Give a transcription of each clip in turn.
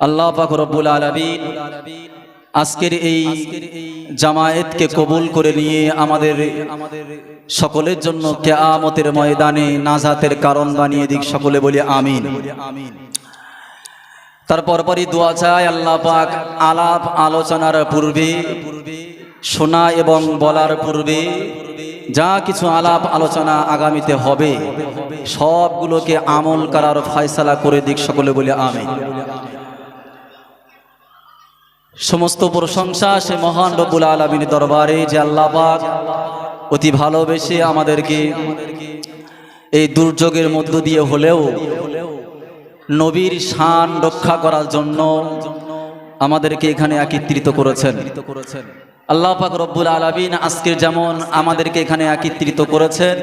আল্লাহ পাক রব্বুল আলামিন আজকের এই জামায়াতকে কবুল করে নিয়ে আমাদের সকলের জন্য কিয়ামতের ময়দানে নাজাতের কারণ বানিয়ে দিক। সকলে বলি আমিন। তারপর পরই দোয়া চাই আল্লাহ পাক আলাপ আলোচনার পূর্বে, শোনা এবং বলার পূর্বে যা কিছু আলাপ আলোচনা আগামীতে হবে সবগুলোকে আমল করার ফয়সালা করে দিক। সকলে বলি আমিন। সমস্ত প্রশংসা সে মহান রব্বুল আলামিনের দরবারে যে আল্লাহ পাক অতি ভালোবেসে আমাদেরকে এই দুর্যোগের মধ্য দিয়ে হলেও নবীর শান রক্ষা করার জন্য আমাদেরকে এখানে একত্রিত করেছেন। আল্লাহ পাক রব্বুল আলামিন আজকে যেমন আমাদেরকে এখানে একত্রিত করেছেন,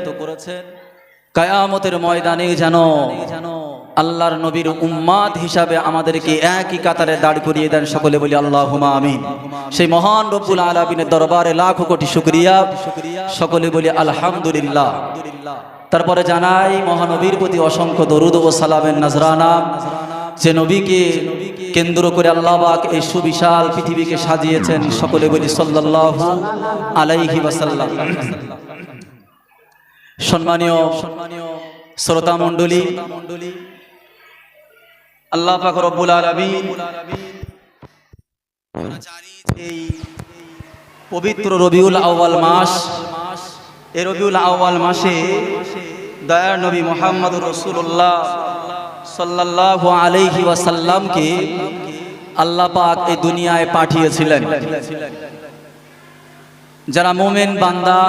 কিয়ামতের ময়দানে যেন আল্লাহর নবীর উম্মাত হিসাবে আমাদেরকে একই কাতারে দাঁড় করিয়ে দেন। সকলে বলি আল্লাহুম্মা আমিন। সেই মহান রব্বুল আলামিনের দরবারে লাখো কোটি শুকরিয়া। সকলে বলি আলহামদুলিল্লাহ। তারপরে জানাই মহানবীর প্রতি অসংখ্য দরুদ ও সালামের নজরানা, যে নবীকে কেন্দ্র করে আল্লাহ পাক এই সুবিশাল পৃথিবীকে সাজিয়েছেন। সকলে বলি সাল্লাল্লাহু আলাইহি ওয়াসাল্লাম। সম্মানীয় শ্রোতা মণ্ডলী, আল্লাহ পাক রব্বুল আলামিন এই পবিত্র রবিউল আউয়াল মাস, এই রবিউল আউয়াল মাসে দয়ার নবী মুহাম্মদুর রাসূলুল্লাহ সাল্লাল্লাহু আলাইহি ওয়াসাল্লামকে আল্লাহ পাক এই দুনিয়ায় পাঠিয়েছিলেন। যারা মুমিন বান্দা,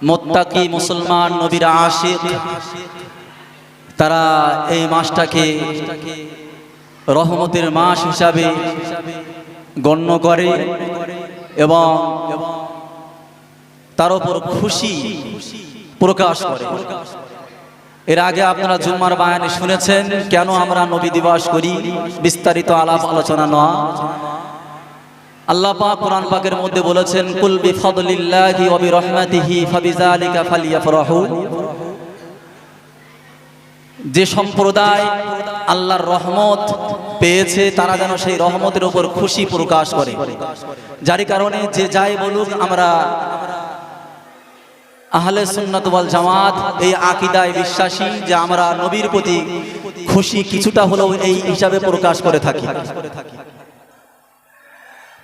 মুত্তাকি মুসলমান, নবীর আশিক, তারা এই মাসটাকে রহমতের মাস হিসাবে গণ্য করে এবং তার উপর খুশি প্রকাশ করে। এর আগে আপনারা জুম্মার বায়ানে শুনেছেন কেন আমরা নবী দিবস করি, বিস্তারিত আলাপ আলোচনা নয়। আল্লাহ পাক কোরআন পাকের মধ্যে বলেছেন, কুল বিফাদলিল্লাহি ওয়া বিরহমাতিহি ফাবিযালিকা ফালইফরাহু। যে সম্প্রদায় আল্লাহর রহমত পেয়েছে তারা যেন সেই রহমতের উপর খুশি প্রকাশ করে। যার কারণে যে যাই বলুক, আমরা আহলে সুন্নাত ওয়াল জামাত এই আকীদায় বিশ্বাসী যে আমরা নবীর প্রতি খুশি কিছুটা হলেও এই হিসাবে প্রকাশ করে থাকি।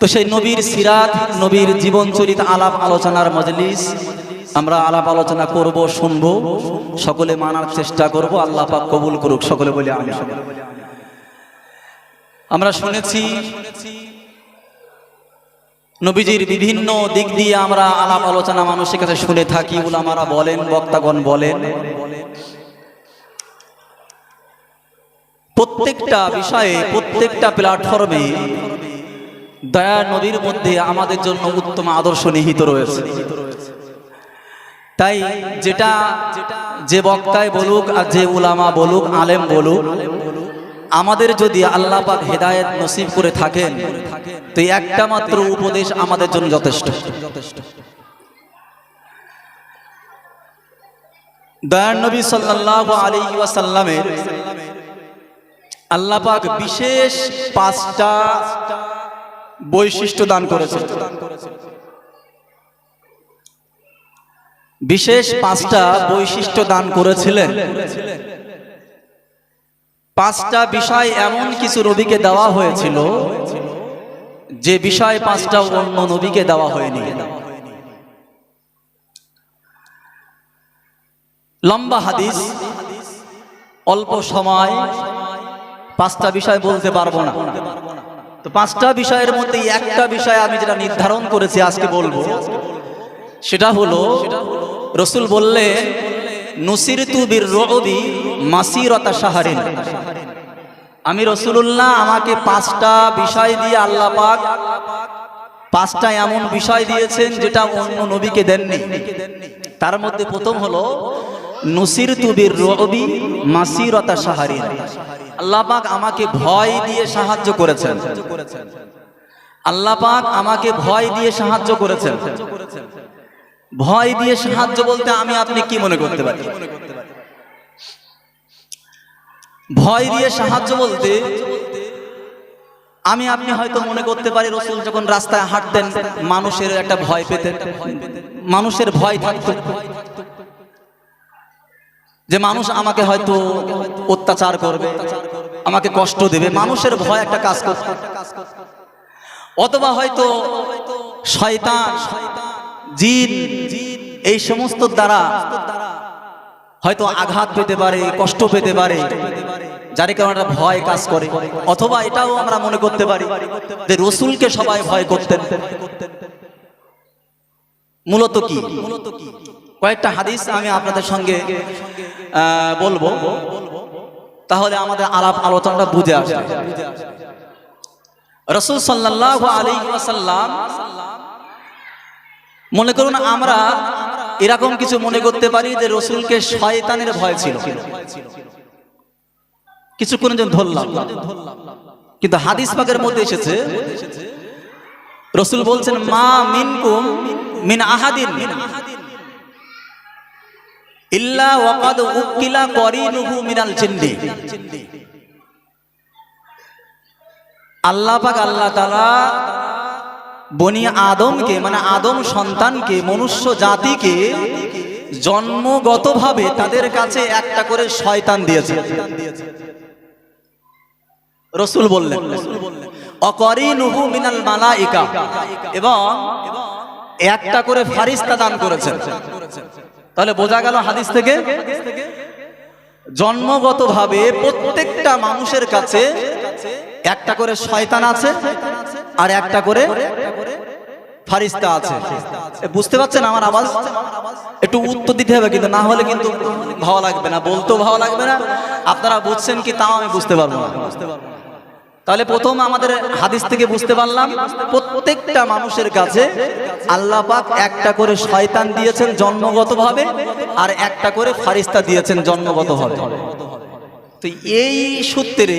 তো সেই নবীর সিরাত, নবীর জীবন চরিত আলাপ আলোচনার মজলিস আমরা আলাপ আলোচনা করব, শুনব, সকলে মানার চেষ্টা করব। আল্লাহ পাক কবুল করুক। সকলে বলি আমিন। আমরা শুনেছি নবীজির বিভিন্ন দিক দিয়ে আমরা আলাপ আলোচনা মানুষের কাছে শুনে থাকি, উলামারা বলেন, বক্তাগণ বলেন। প্রত্যেকটা বিষয়ে, প্রত্যেকটা প্ল্যাটফর্মে দয়ার নবীর মধ্যে আমাদের জন্য উত্তম আদর্শ নিহিত রয়েছে। তাই যেটা যে বক্তায় বলুক আর যে উলামা বলুক, আলেম বলুক, আমাদের যদি আল্লাহ পাক হেদায়েত নসিব করে থাকেন তো একটা মাত্র উপদেশ আমাদের জন্য যথেষ্ট। দয়ার নবী সাল্লাল্লাহু আলাইহি ওয়াসাল্লামের আল্লাহ পাক বিশেষ 5টা বৈশিষ্ট্য দান করেছেন। বিশেষ 5টা বৈশিষ্ট্য দান করেছিলেন। 5টা বিষয় এমন কিছু নবীকে দেওয়া হয়েছিল যে বিষয় 5টা অন্য নবীকে দেওয়া হয়নি। লম্বা হাদিস, অল্প সময় 5টা বিষয় বলতে পারবো না। তো 5টা বিষয়ের মধ্যে একটা বিষয় আমি যেটা নির্ধারণ করেছি আজকে বলবো, সেটা হলো রাসূল বললেন, নুসিরতু বিররুবি মাসিরাতা শাহরিন। আমি রাসূলুল্লাহ, আমাকে 5টা বিষয় দিয়ে আল্লাহ পাক 5টা এমন বিষয় দিয়েছেন যেটা অন্য নবীকে দেননি। তার মধ্যে প্রথম হলো নুসিরতু বিররুবি মাসিরাতা শাহরিন। আল্লাহ পাক আমাকে ভয় দিয়ে সাহায্য করেছেন। আল্লাহ পাক আমাকে ভয় দিয়ে সাহায্য করেছেন। ভয় দিয়ে সাহায্য বলতে আমি আপনি কি মনে করতে পারি? ভয় দিয়ে সাহায্য বলতে আমি আপনি হয়তো মনে করতে পারি রাসূল যখন রাস্তায় হাঁটতেন মানুষের একটা ভয় পেতেন, মানুষের ভয় থাকতো যে মানুষ আমাকে হয়তো অত্যাচার করবে, আমাকে কষ্ট দেবে, মানুষের ভয় একটা কাজ করত। অথবা হয়তো শয়তান, জিন এই সমস্ত দ্বারা হয়তো আঘাত পেতে পারে, কষ্ট পেতে পারে, যার কারণে একটা ভয় কাজ করে। অথবা এটাও আমরা মনে করতে পারি যে রাসূলকে সবাই ভয় করতেন। মূলত কি কয়েকটা হাদিস আমি আপনাদের সঙ্গে বলবো, তাহলে আমাদের আলাপ আলোচনাটা বুঝে আসবে। রাসূল সাল্লাল্লাহু আলাইহি ওয়াসাল্লাম, মনে করুন আমরা এরকম কিছু মনে করতে পারি যে রাসূলকে শয়তানের ভয় ছিল, কিছুক্ষণের জন্য ধরলাম, কিন্তু হাদিস পাকের মধ্যে এসেছে রাসূল বলছেন মা মিনকুম মিন আহাদিন ইল্লা ওয়াকাদ উকিলা করিনুহু মিনাল জিন্নি। আল্লাহ পাক, আল্লাহ তাআলা বনি আদমকে মানে আদম সন্তানকে, মনুষ্য জাতিকে জন্মগতভাবে তাদের কাছে একটা করে শয়তান দিয়েছে। রাসূল বললেন অকরিনুহু মিনাল মালাইকা, এবং একটা করে ফারিস্তা দান করেছেন। তাহলে বোঝা গেল হাদিস থেকে জন্মগতভাবে প্রত্যেকটা মানুষের কাছে একটা করে শয়তান আছে আর একটা করে ফারিস্তা আছে। বুঝতে পারছেন আমার আওয়াজ? একটু উত্তর দিতে হবে, কিন্তু না হলে কিন্তু ভালো লাগবে না, বলতেও ভালো লাগবে না, আপনারা বুঝছেন কি তাও আমি বুঝতে পারবো না। তাহলে প্রথম আমাদের হাদিস থেকে বুঝতে পারলাম প্রত্যেকটা মানুষের কাছে আল্লাহ পাক একটা করে শয়তান দিয়েছেন জন্মগতভাবে, আর একটা করে ফারিস্তা দিয়েছেন জন্মগতভাবে। তো এই সূত্রে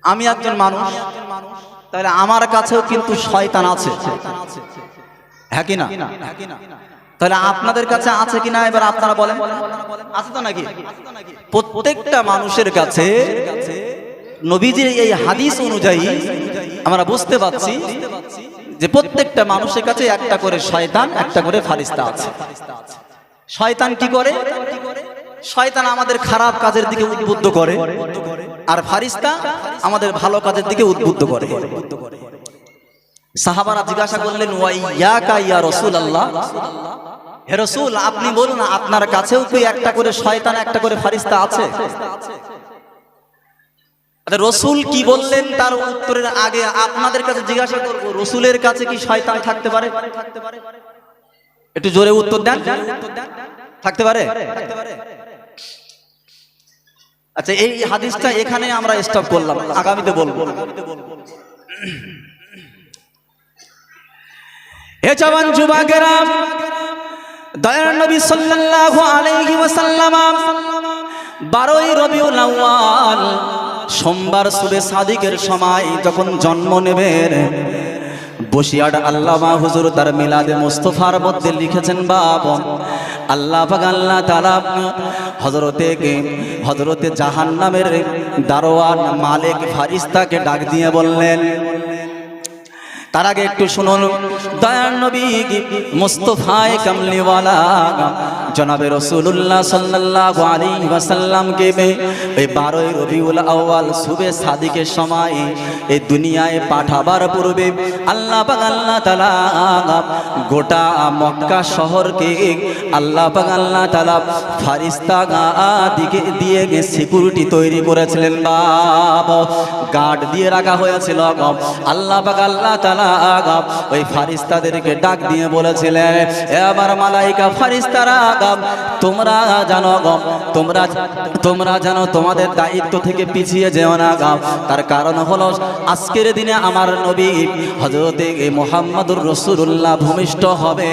আমি একজন মানুষ, তাহলে আমার কাছেও কিন্তু শয়তান আছে, হ্যাঁ কি না? তাহলে আপনাদের কাছে আছে কিনা এবার আপনারা বলেন, আছে তো নাকি? প্রত্যেকটা মানুষের কাছে নবীজির এই হাদিস অনুযায়ী আমরা বুঝতে পারছি যে প্রত্যেকটা মানুষের কাছে একটা করে শয়তান, একটা করে ফারিস্তা আছে। শয়তান কি করে? শয়তান আমাদের খারাপ কাজের দিকে উদ্বুদ্ধ করে, আর ফারিস্তা আমাদের ভালো কাজের দিকে উদ্বুদ্ধ করে। সাহাবারা জিজ্ঞাসা করলেন ওয়া ইয়াকা ইয়া রাসূলুল্লাহ, হে রাসূল আপনি বলুন আপনার কাছেও কি একটা করে শয়তান, একটা করে ফারিস্তা আছে? রাসূল কি বললেন তার উত্তরের আগে আপনাদের কাছে জিজ্ঞাসা করব, রাসূলের কাছে কি শয়তান থাকতে পারে? একটু জোরে উত্তর দেন। থাকতে পারে? আচ্ছা, এই হাদিসটা এখানে আমরা স্টপ করলাম, আগামীতে বলবো। হে জওয়ান যুবকেরা, দয়ার নবী সাল্লাল্লাহু আলাইহি ওয়াসাল্লাম 12ই রবিউল আউয়াল সোমবার সুবে সাদিকের সময় যখন জন্ম নেবেন, বসিয়াট আল্লামা হুজুর তার মিলাদে মুস্তাফার মধ্যে লিখেছেন বাব আল্লাহ পাক আল্লাহ তাআলা হযরতে জাহান্নামের দারোয়ান মালিক ফারিস্তাকে ডাক দিয়ে বললেন। তার আগে একটু শুনুন, দয়ার নবী মুস্তাফায়ে কামলিওয়ালা জনাবে রাসূলুল্লাহ সাল্লাল্লাহু আলাইহি ওয়াসাল্লামকে এই 12ই রবিউল আউয়াল সুবে সাদিকের সময় এই দুনিয়ায় পাঠাবার পূর্বে আল্লাহ পাক আল্লাহ তাআলা গোটা মক্কা শহরকে আল্লাহ পাক আল্লাহ তাআলা ফারিস্তা দিকে দিয়ে সিকিউরিটি তৈরি করেছিলেন, বাবা গার্ড দিয়ে রাখা হয়েছিল। আল্লাহ পাক আল্লাহ তাআলা ওই ফারিস্তাদেরকে ডাক দিয়ে বলেছিলেন, এবার মালাইকা ফারিস্তারা তোমরা জানো তোমাদের দায়িত্ব থেকে পিছিয়ে যেও না। তার কারণ হলো আজকের দিনে আমার নবী হযরতে মুহাম্মদুর রাসূলুল্লাহ ভূমিষ্ঠ হবে,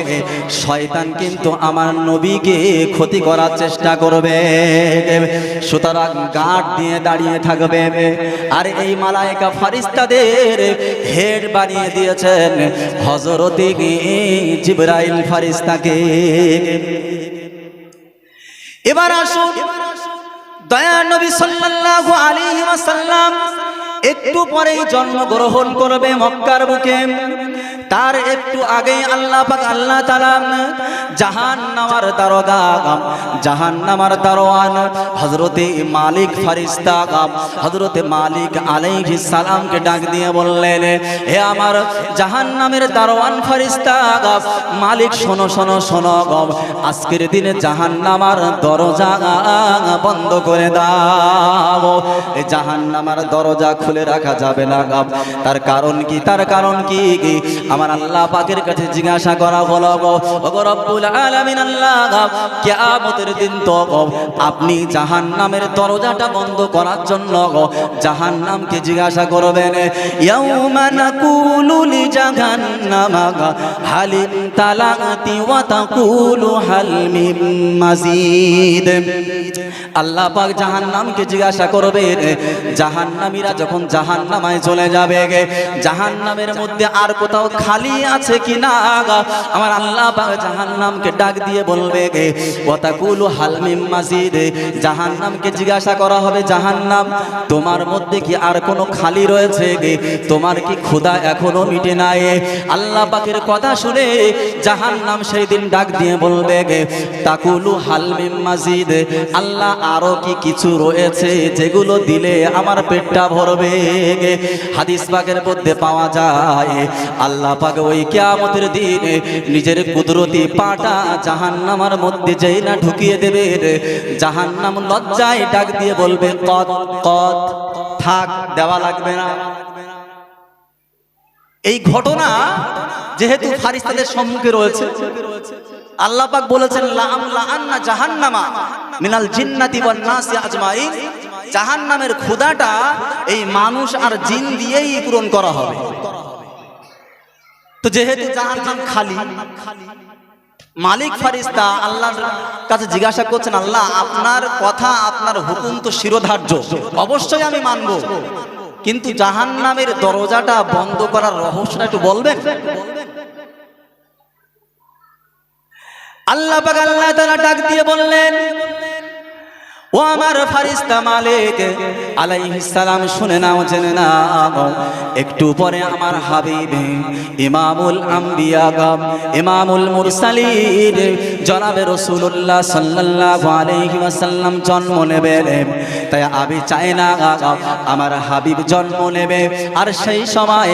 শয়তান কিন্তু আমার নবীকে ক্ষতি করার চেষ্টা করবে, সুতরাং গার্ড দিয়ে দাঁড়িয়ে থাকবে। আর এই মালাইকা ফারিস্তাদের হেড বানিয়ে দিয়েছেন হযরতে জিবরাইল ফারিস্তাকে। এবার আসুন, দয়ার নবী সাল্লাল্লাহু আলাইহি ওয়াসাল্লাম একটু পরেই জন্মগ্রহণ করবে মক্কার বুকে। তার একটু আগেই আল্লাহ পাক আল্লাহ তাআলা জাহান্নামের দারোগা, জাহান্নামের দারোয়ান হযরতে মালিক ফেরেশতা হযরতে মালিক আলাইহিস সালামকে ডাক দিয়ে বললেন, হে আমার জাহান্নামের দারোয়ান ফেরেশতা মালিক, শোনো শোনো শোনো, আজকের দিনে জাহান্নামের দরজা বন্ধ করে দাও। এই জাহান্নামের দরজা খুলে রাখা যাবে না। তার কারণ কি? তার কারণ কি? আমার আল্লাহ পাকের কাছে জিজ্ঞাসা করা হলো, ওগো রব্বুল আলামিন আল্লাহ, কিয়ামতের দিন তো আপনি জাহান্নামের দরজাটা বন্ধ করার জন্য জাহান্নামকে জিজ্ঞাসা করবেন, ইয়াউমা নাকুলু লিজাহান্নামা হাল তালাতি ওয়া তাকুলু হাল মিন মাজিদ। আল্লাহ পাক জাহান্নামকে জিজ্ঞাসা করবেন, জাহান্নামীরা যখন জাহান্নামায় চলে যাবে, জাহান্নামের মধ্যে আর কোথাও খালি আছে কিনা? আমার আল্লাহ পাক জাহান্নামকে ডাক দিয়ে বলবে, ওয়া তাকুলু হাল মিন মাজিদ। জাহান্নামকে জিজ্ঞাসা করা হবে, জাহান্নাম তোমার মধ্যে কি আর কোনো খালি রয়েছে? তোমার কি ক্ষুধা এখনো মিটে নাই? আল্লাহ পাকের কথা শুনে জাহান্নাম সেই দিন ডাক দিয়ে বলবে, তাকুলু হাল মিন মাজিদ, আল্লাহ আরো কি কিছু রয়েছে যেগুলো দিলে আমার পেটটা ভরবে? হাদিস পাকের মধ্যে পাওয়া যায় আল্লাহ পাক ওই কিয়ামতের দিনে নিজের কুদরতি পাটা জাহান্নামের মধ্যে যেই না ঢুকিয়ে দেবে, জাহান্নাম লজ্জায় ডাক দিয়ে বলবে, কত কত, থাক, দেওয়া লাগবে না। এই ঘটনা যেহেতু ফারিস্তাদের সম্মুখে রয়েছে, আল্লাহ পাক বলেছেন, লাআমলাআন্না জাহান্নামা মিনাল জিন্নাতি ওয়ান নাসি আজমাইন। জাহান্নামের ক্ষুধাটা এই মানুষ আর জিন দিয়েই পূরণ করা হবে। তো যেহেতু জাহান্নাম খালি, মালিক ফেরেশতা আল্লাহর কাছে জিজ্ঞাসা করছেন, আল্লাহ আপনার কথা, আপনার হুকুম তো শিরোধার্য, অবশ্যই আমি মানব, কিন্তু জাহান্নামের দরজাটা বন্ধ করার রহস্যটা একটু বলবেন? আল্লাহ পাক আল্লাহ তাআলা ডাক দিয়ে বললেন, ও আমার ফেরেশতা মালিক আলাইহিস সালাম, শুনে নাও, জেনে নাও, একটু পরে আমার হাবিব ইমামুল আম্বিয়া ইমামুল মুরসালিন জনাবে রাসূলুল্লাহ সাল্লাল্লাহু আলাইহি ওয়াসাল্লাম জন্ম নেবেন। তাই আমি চাই না আমার হাবিব জন্ম নেবে আর সেই সময়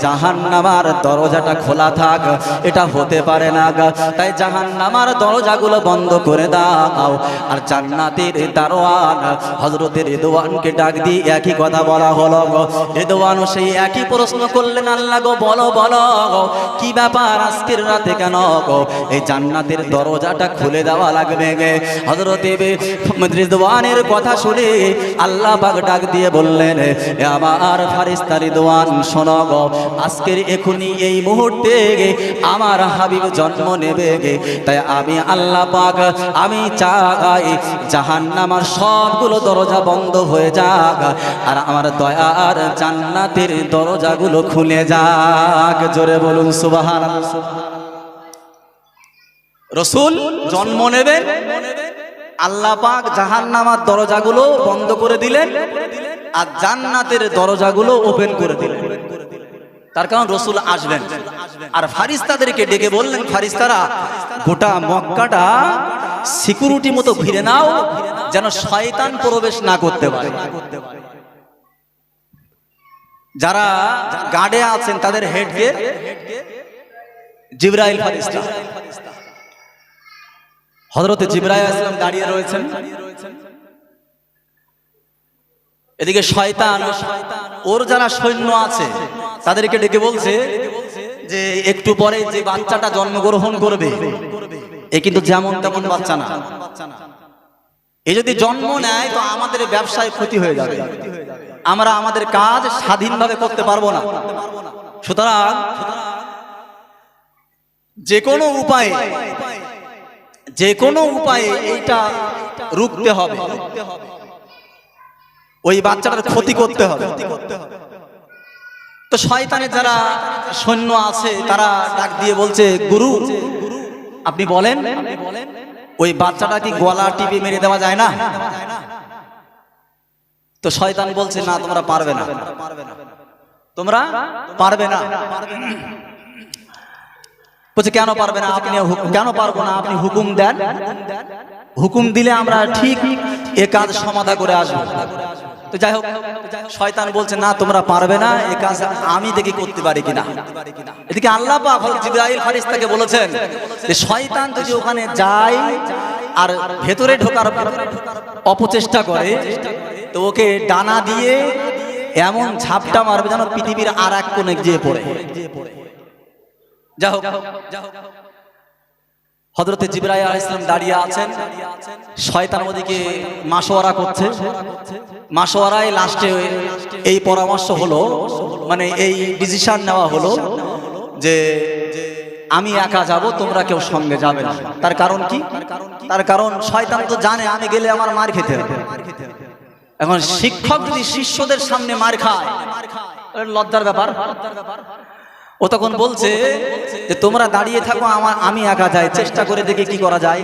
জাহান্নামের দরজাটা খোলা থাক, এটা হতে পারে না। তাই জাহান্নামের দরজাগুলো বন্ধ করে দাও। আর জান্নাতের দারোয়ান হযরত রিদওয়ানকে ডাক দিয়ে একই কথা বলা হলো। রিদওয়ানও সেই একই প্রশ্ন করলেন, আল্লাহ গো বলো বলো, কি ব্যাপার আজকের রাতে কেন এই জান্নাতের দরজাটা খুলে দেওয়া লাগবে? হযরত রিদওয়ানের কথা শুনে আল্লাহ পাক ডাক দিয়ে বললেন, আমার ফেরেশতা রিদওয়ান, শোনো গো, আজকের এখনি এই মুহূর্তে আমার হাবিব জন্ম নেবে। তাই আমি আল্লাহ পাক আমি চাই জাহান্নামের সবগুলো দরজা বন্ধ হয়ে যাক আর আমার দয়ার জান্নাতের দরজাগুলো খুলে যাক। জোরে বলুন সুবহানাল্লাহ। রাসূল জন্ম নেবেন, আল্লাহ পাক জাহান্নামের দরজাগুলো বন্ধ করে দিলেন আর জান্নাতের দরজাগুলো ওপেন করে দিলেন। তার কারণ রাসূল আসবেন। আর ফেরেশতাদেরকে ডেকে বললেন, ফেরেশতারা গোটা মক্কাটা সিকিউরিটি মতো ঘিরে নাও, যেন শয়তান প্রবেশ না করতে পারে। যারা গার্ডে আছেন তাদের হেড গিয়ে জিবরাইল ফেরেশতা, হযরত জিবরাইল আলাইহিস সালাম দাঁড়িয়ে রয়েছেন। এদিকে শয়তান ওর যারা সৈন্য আছে তাদেরকে ডেকে বলছে যে একটু পরে যে বাচ্চাটা জন্মগ্রহণ করবে এ কিন্তু যেমন তেমন বাচ্চা না, এ যদি জন্ম নেয় তো আমাদের ব্যবসায় ক্ষতি হয়ে যাবে, আমরা আমাদের কাজ স্বাধীনভাবে করতে পারবো না। সুতরাং যে কোনো উপায়ে এইটা রুখতে হবে, ওই বাচ্চাটার ক্ষতি করতে হবে। তো শয়তানের যারা সৈন্য আছে তারা ডাক দিয়ে বলছে, গুরু আপনি বলেন ওই বাচ্চাটা কি গলা টিপে মেরে দেওয়া যায় না? তো শয়তান বলছে না তোমরা পারবে না, তোমরা পারবে না। বলছে কেন পারবে না আপনি? কেন পারবো না? আপনি হুকুম দেন, হুকুম দিলে আমরা ঠিক এ কাজ সমাধা করে আসবো। তো যাই হোক, শয়তান বলছে না তোমরা পারবে না, এ কাজ আমি দেখি করতে পারি কিনা। এদিকে আল্লাহ পাক হযরত জিবরাইল ফারিস্তাকে বলেছেন যে শয়তান যদি ওখানে যায় আর ভেতরে ঢোকার অপচেষ্টা করে তো ওকে ডানা দিয়ে এমন ঝাপটা মারবে যেন পৃথিবীর আর এক কোণে গিয়ে পড়ে। যাই হোক, হযরত জিবরাইল আলাইহিস সালাম দাঁড়িয়ে আছেন, শয়তান ওদিকে মাশওয়ারা করছে। মাশওয়ারায় লাস্টে এই পরামর্শ হলো, মানে এই ডিসিশন নেওয়া হলো যে আমি একা যাব, তোমরা কেউ সঙ্গে যাবে না। তার কারণ কি? তার কারণ শয়তান তো জানে আমি গেলে আমার মার খেতে হবে। এখন শিক্ষক যদি শিষ্যদের সামনে মার খায়, লজ্জার ব্যাপার। ও তখন বলছে যে তোমরা দাঁড়িয়ে থাকো, আমি একা যাই, চেষ্টা করে দেখি কি করা যায়।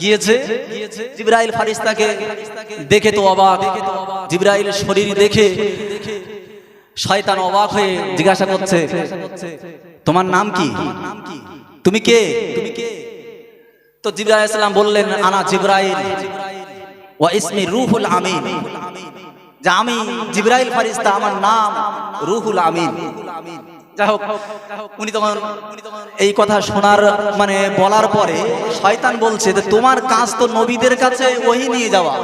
গিয়েছে, জিবরাইল ফারিস্তাকে দেখে তো অবাক। জিবরাইলের শরীর দেখে শয়তান অবাক হয়ে জিজ্ঞাসা করছে তোমার নাম কি, তুমি কে? তো জিবরাইল আলাইহিস সালাম বললেন আনা জিবরাইল ওয়া ইসমি রূহুল আমিন, যে আমি জিবরাইল ফারিস্তা, আমার নাম রূহুল আমিন। যাই হোক, উনি তখন এই কথা শোনার মানে বলার পরে শয়তান বলছে যে তোমার কাজ তো নবীদের কাছে ওহী নিয়ে যাওয়া,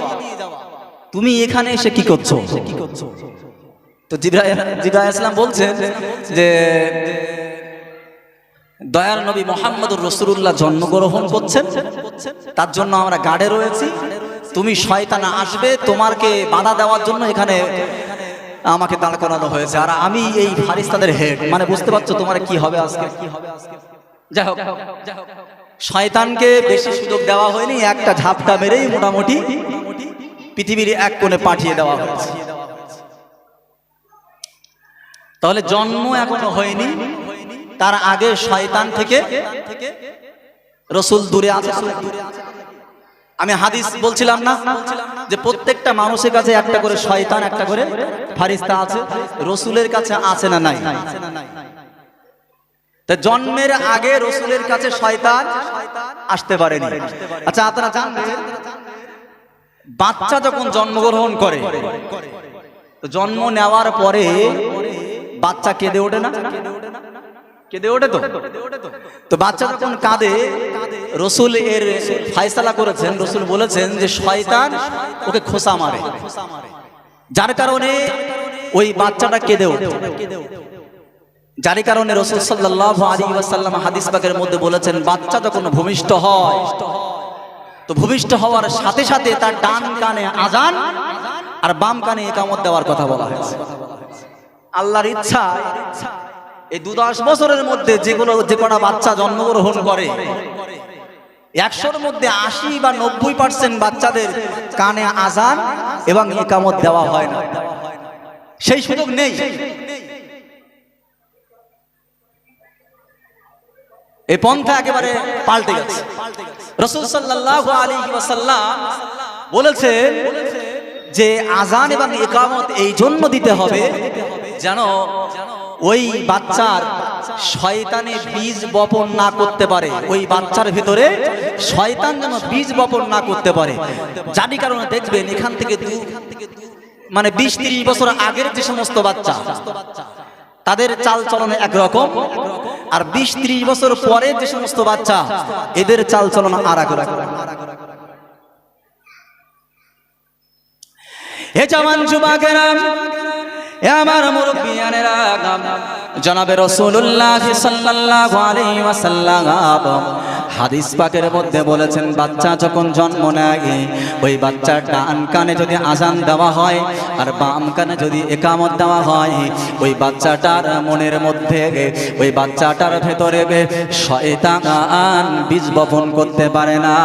তুমি এখানে এসে কি করছো? তো জিবরাইল আলাইহিস সালাম বলছেন যে দয়াল নবী মুহাম্মদুর রাসূলুল্লাহ জন্মগ্রহণ করছেন, তার জন্য আমরা গার্ডে রয়েছি। তুমি শয়তান আসবে, তোমাকে বাধা দেওয়ার জন্য এখানে আমাকে দাঁড় করানো হয়েছে, আর আমি এই ফারিস্তাদের হেড। মানে বুঝতে পারছো তোমার কি হবে আজকে? যাই হোক, শয়তানকে বেশি সুযোগ দেওয়া হয়নি, একটা ঝাপটা মেরেই মোটামুটি পৃথিবীর এক কোণে পাঠিয়ে দেওয়া হয়েছে। তাহলে জন্ম এখনো হয়নি, তার আগে শয়তান থেকে রাসূল দূরে আছে। আমি হাদিস বলছিলাম না যে প্রত্যেকটা মানুষের কাছে একটা করে শয়তান, একটা করে ফারিস্তা আছে। রাসূলের কাছে আছে না নাই? তা জন্মের আগে রাসূলের কাছে শয়তান আসতে পারেনি। আচ্ছা, আপনারা জানেন বাচ্চা যখন জন্মগ্রহণ করে, তো জন্ম নেওয়ার পরে বাচ্চা কেঁদে ওঠে না? কেঁদে ওঠে তো। তো বাচ্চা যখন কাঁদে, রাসূল এর ফয়সালা করেছেন, রাসূল বলেছেন যে শয়তান ওকে খোঁচা মারে, যার কারণে ওই বাচ্চাটা কেঁদে ওঠে। যার কারণে রাসূল সাল্লাল্লাহু আলাইহি ওয়াসাল্লাম হাদিস পাকের মধ্যে বলেছেন বাচ্চা যখন ভূমিষ্ঠ হয়, তো ভূমিষ্ঠ হওয়ার সাথে সাথে তার ডান কানে আযান আর বাম কানে ইকামত দেওয়ার কথা বলা হয়েছে। আল্লাহর ইচ্ছা এই 2-10 বছরের মধ্যে যে কটা বাচ্চা জন্মগ্রহণ করে, 100-র মধ্যে 80 বা 90% বাচ্চাদের কানে আযান এবং ইকামত দেওয়া হয় না, সেই সুযোগ নেই। এই পন্থা একেবারে পাল্টে গেছে। রাসূল সাল্লাল্লাহু আলাইহি ওয়াসাল্লাম বলেছেন যে আযান এবং ইকামত এই জন্য দিতে হবে যেন ওই বাচ্চার শয়তানে বীজ বপন না করতে পারে, ওই বাচ্চার ভিতরে শয়তান যেন বীজ বপন না করতে পারে। যার কারণে দেখবেন এখান থেকে মানে 20-30 বছর আগের যে সমস্ত বাচ্চা, তাদের চাল চলন একরকম, আর 20-30 বছর পরে যে সমস্ত বাচ্চা, এদের চাল চলন আর এক রকম। হে জওয়ান যুবকেরা, এ আমার মুরব্বিয়ানেরা, জনাবে রাসূলুল্লাহ সাল্লাল্লাহু আলাইহি ওয়াসাল্লাম হাদিস পাকের মধ্যে বলেছেন বাচ্চা যখন জন্ম নেয়, ওই বাচ্চার ডান কানে যদি আযান দেওয়া হয় আর বাম কানে যদি ইকামত দেওয়া হয়, ওই বাচ্চাটার মনের মধ্যে, ওই বাচ্চাটার ভেতরে শয়তান বীজ বপন করতে পারে না।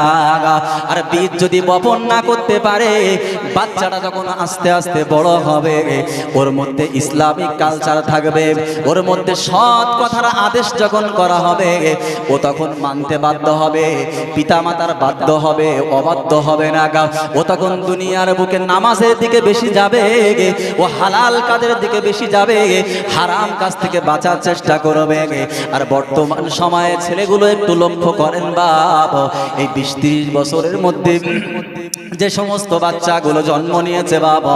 আর বীজ যদি বপন না করতে পারে, বাচ্চাটা যখন আস্তে আস্তে বড় হবে, ওর মধ্যে ইসলামিক কালচার থাকবে, ওর মধ্যে সৎ কথার আদেশ যখন করা হবে, ও তখন মানতে বাধ্য বাধ্য হবে, পিতামাতার বাধ্য হবে, অবাধ্য হবে না। ও তখন দুনিয়ার বুকে নামাজের দিকে বেশি যাবে, ও হালাল কাজের দিকে বেশি যাবে, হারাম কাজ থেকে বাঁচার চেষ্টা করবে। আর বর্তমান সময়ে ছেলেগুলো একটু লক্ষ্য করেন বাপ, এই 20-30 বছরের মধ্যে যে সমস্ত বাচ্চাগুলো জন্ম নিয়েছে বাবা,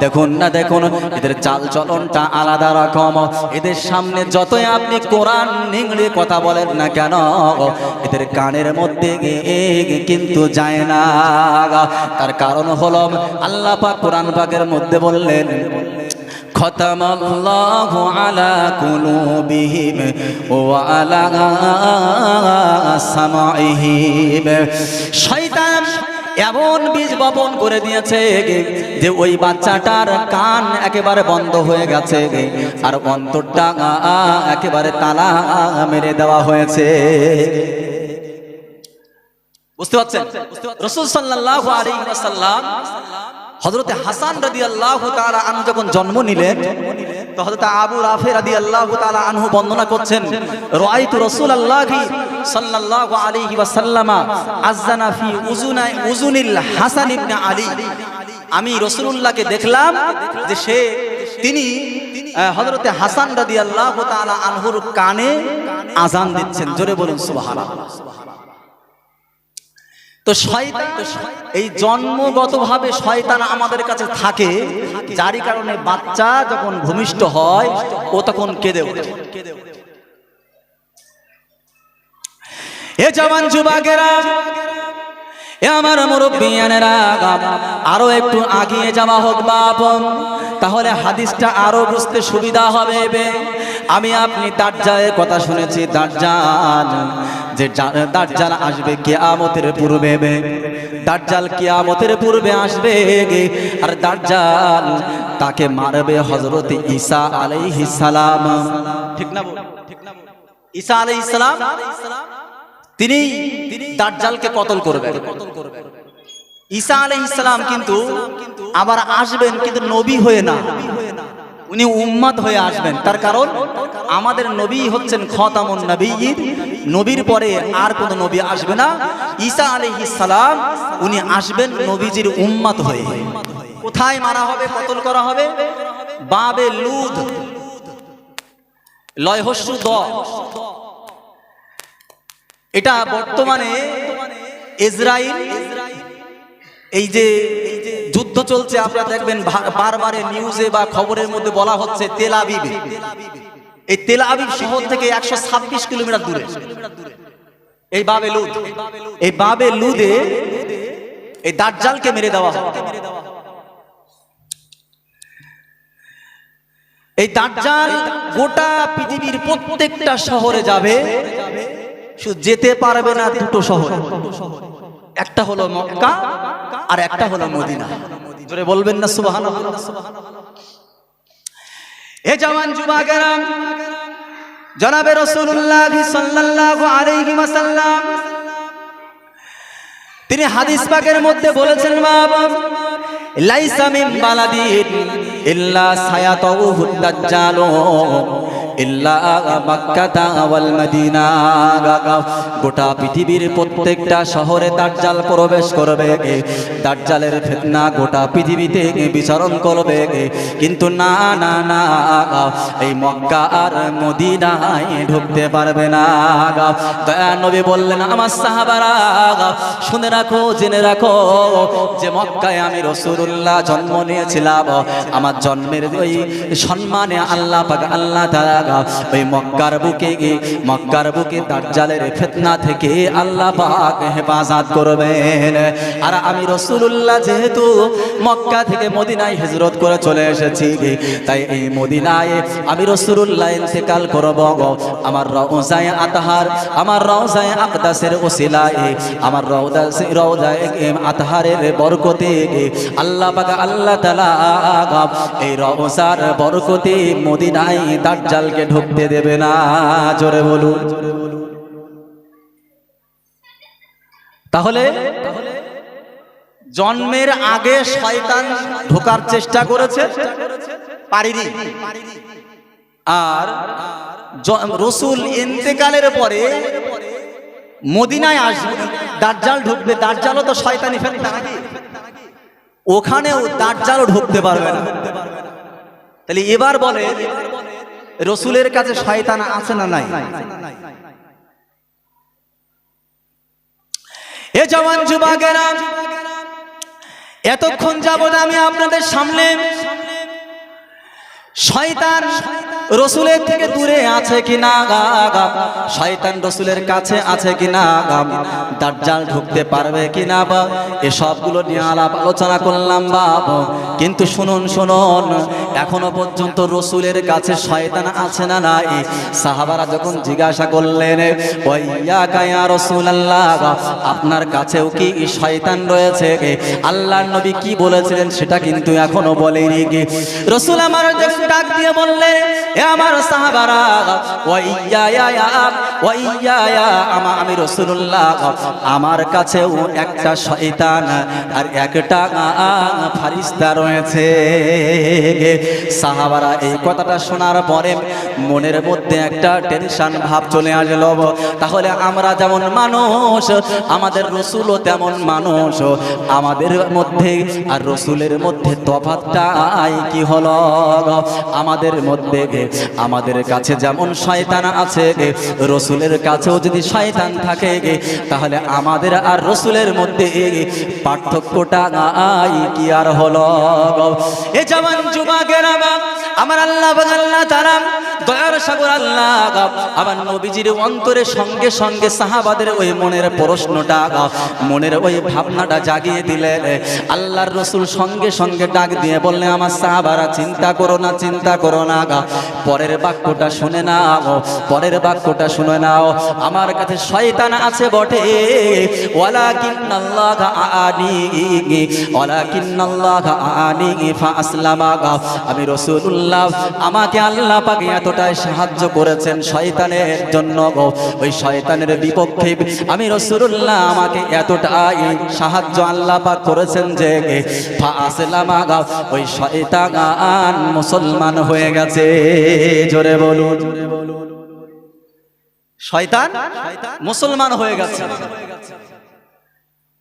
দেখুন না দেখুন, এদের চাল চলনটা আলাদা রকম। এদের সামনে যতই আপনি কোরআন নিংড়ে কথা বলেন না কেন, এদের কানের মধ্যে কিন্তু যায় না। তার কারণ হলো আল্লাহ পাক কোরআন পাকের মধ্যে বললেন, খতামাল্লাহু আলা কুলুবিহিম ওয়া আলা সামাইহিম। শয়তান এমন বীজ বপন করে দিয়েছে যে ওই বাচ্চাটার কান একেবারে বন্ধ হয়ে গেছে, আর অন্তরটা একেবারে তালা মেরে দেওয়া হয়েছে। বুঝতে পারছেন? রাসূল সাল্লাল্লাহু আলাইহি ওয়াসাল্লাম হযরতে হাসান রাদিয়াল্লাহু তাআলা আনহু যখন জন্ম নিলেন, তো হযরত আবু রাফি রাদিয়াল্লাহু তাআলা আনহু বর্ণনা করছেন, রাআইতু রাসূলুল্লাহি সাল্লাল্লাহু আলাইহি ওয়াসাল্লাম আযানা ফি উযুনিল হাসান ইবনে আলী। আমি রাসূলুল্লাহকে দেখলাম যে তিনি হযরতে হাসান রাদিয়াল্লাহু তাআলা আনহুর কানে আযান দিচ্ছেন। জোরে বলুন সুবহানাল্লাহ। তো শয়তান, এই জন্মগতভাবে শয়তান আমাদের কাছে থাকে, যারই কারণে বাচ্চা যখন ভূমিষ্ঠ হয় ও তখন কেঁদে ওঠে। এ জওয়ান যুবকেরা, এ আমার মুরব্বিয়ানেরা, আরো একটু আগিয়ে যাওয়া হোক বাপ, তাহলে হাদিসটা আরো বুঝতে সুবিধা হবে। আমি আপনি দাজ্জালের কথা শুনেছি, দাজ্জাল আসবে কিয়ামতের পূর্বে, দাজ্জাল কিয়ামতের পূর্বে আসবে, আর দাজ্জাল তাকে মারবে হযরত ঈসা আলাইহিস সালাম। ঠিক না? ঈসা আলাইহিস সালাম তিনি দাজ্জালকে কতল করবেন। ঈসা আলাইহিস সালাম কিন্তু আবার আসবেন, কিন্তু নবী হয়ে না, উনি উম্মত হয়ে আসবেন। তার কারণ আমাদের নবী হচ্ছেন খতামুন নবিয়্যিন, নবীর পরে আর কোনো নবী আসবে না। ঈসা আলাইহিস সালাম উনি আসবেন নবীজির উম্মত হয়ে। কোথায় মারা হবে, কতল করা হবে? বাবে লুদ, লয়হস্যু দ। এটা বর্তমানে ইসরাইল, এই যে যুদ্ধ চলছে আপনারা দেখবেন বারবার নিউজে বা খবরের মধ্যে বলা হচ্ছে তেল আবিব। এই তেল আবিব শহর থেকে 126 কিলোমিটার দূরে এই বাবে লুদ, এই বাবে লুদে এই দাজ্জালকে মেরে দেওয়া হবে। এই দাজ্জাল গোটা পৃথিবীর প্রত্যেকটা শহরে যাবে, শুধু যেতে পারবে না দুটো শহর, একটা হলো মক্কা আর একটা হলো মদিনা। জোরে বলবেন না সুবহানাল্লাহ। এ জওয়ান যুবকেরা, জনাবে রাসূলুল্লাহ সাল্লাল্লাহু আলাইহি ওয়াসাল্লাম তিনি হাদিস পাকের মধ্যে বলেছেন, বাবা লাইসা মিন বালাদিন ইল্লা সায়াতুহু দাজ্জাল ইল্লা মক্কাতা ওয়াল মদিনা। গোটা পৃথিবীর প্রত্যেকটা শহরে দাজ্জাল প্রবেশ করবে, দাজ্জালের ফিতনা গোটা পৃথিবীতে বিচরণ করবে, কিন্তু না না না, এই মক্কা আর মদিনায় ঢুকতে পারবে না। দয়ার নবী বললেন, আমার সাহাবারা শুনে রাখো, জেনে রাখো, যে মক্কায় আমি রাসূলুল্লাহ জন্ম নিয়েছিলাম, আমার জন্মের ওই সম্মানে আল্লাহ পাক আল্লাহ তাআলা ওই মক্কার বুকে দাজ্জালের ফিতনা থেকে আল্লাহ পাক হেফাজত করবেন। আর আমি রাসূলুল্লাহ যেহেতু মক্কা থেকে মদিনায় হিজরত করে চলে এসেছি, তাই এই মদিনায় আমি রাসূলুল্লাহ ইন্তেকাল করব, আমার রওজায়ে আতহার, আমার রওজায়ে আকদাসের ওসিলায়, আমার রওজায়ে আতহারের বরকতে আল্লাহ পাক আল্লাহ তাআলা এই রওজার বরকতে মদিনায় দাজ্জাল কে ঢুকতে দেবে না। জোরে বলুন। তাহলে জন্মের আগে শয়তান ঢোকার চেষ্টা করেছে, পারেনি। আর রাসূল ইন্তেকালের পরে মদিনায় আসবে, দাজ্জাল ঢুকবে, দাজ্জালও তো শয়তানি ফেরেশতা নাকি, ওখানেও দাজ্জালও ঢুকতে পারবে না। তাহলে এবার বলে রসুলের কাছে শয়তান আছে না নাই? এ জওয়ান যুবকেরা, এতক্ষণ যাবত আমি আপনাদের সামনে শয়তান রসুলের থেকে দূরে আছে কিনা, শয়তান রসুলের কাছে আছে কিনা, দাজ্জাল ঢুকতে পারবে কিনা, বা এসবগুলো নিয়ে আলাপ আলোচনা করলাম বাবা। কিন্তু শুনুন শুনুন, এখনো পর্যন্ত রসুলের কাছে শয়তান আছে না নাই? সাহাবারা যখন জিজ্ঞাসা করলেন ওয়াইয়াকা ইয়া রাসূলুল্লাহ, আপনার কাছেও কি শয়তান রয়েছে, আল্লাহর নবী কি বলেছিলেন সেটা কিন্তু এখনো বলেনি। রসুল আমার ডাক দিয়ে বললেন, এ আমার সাহাবারা, আমি রাসূলুল্লাহ, আমার কাছেও একটা শয়তান আর একটা ফারিস্তা রয়েছে। সাহাবারা এই কথাটা শোনার পরে মনের মধ্যে একটা টেনশন ভাব চলে আসলো। তাহলে আমরা যেমন মানুষ, আমাদের রসুলও তেমন মানুষ, আমাদের মধ্যে আর রসুলের মধ্যে তফাৎটা কি হলো? আমাদের মধ্যে, আমাদের কাছে যেমন শয়তান আছে, রসুলের কাছেও যদি শয়তান থাকে, তাহলে আমাদের আর রসুলের মধ্যে পার্থক্যটা কি আর হলো? এ জওয়ান যুবকেরা, আমার আল্লাহ তাআলা দয়ার সাগর আল্লাহ আমার নবীজির অন্তরে সঙ্গে সঙ্গে সাহাবাদের ওই মনের প্রশ্নটা, মনের ওই ভাবনাটা জাগিয়ে দিলেন। আল্লাহর রসুল সঙ্গে সঙ্গে ডাক দিয়ে বললেন, আমার সাহাবারা চিন্তা করো না, চিন্তা করো না, পরের বাক্যটা শুনে নাও, পরের বাক্যটা শুনে নাও। আমার কাছে শয়তান আছে বটে, ওয়ালাকিন্নাল্লাহা আ'ানি, ওয়ালাকিন্নাল্লাহা আ'ানি ফাআসলামা, আমি রাসূলুল্লাহ, আমাকে আল্লাহ পাক এতটাই সাহায্য করেছেন শয়তানের জন্য, ওই শয়তানের বিপক্ষে আমি রাসূলুল্লাহ, আমাকে এতটাই সাহায্য আল্লাহ পাক করেছেন যে ফাআসলামা, ওই শয়তান মুসলমান হয়ে গেছে। জোরে বলুন, শয়তান মুসলমান হয়ে গেছে।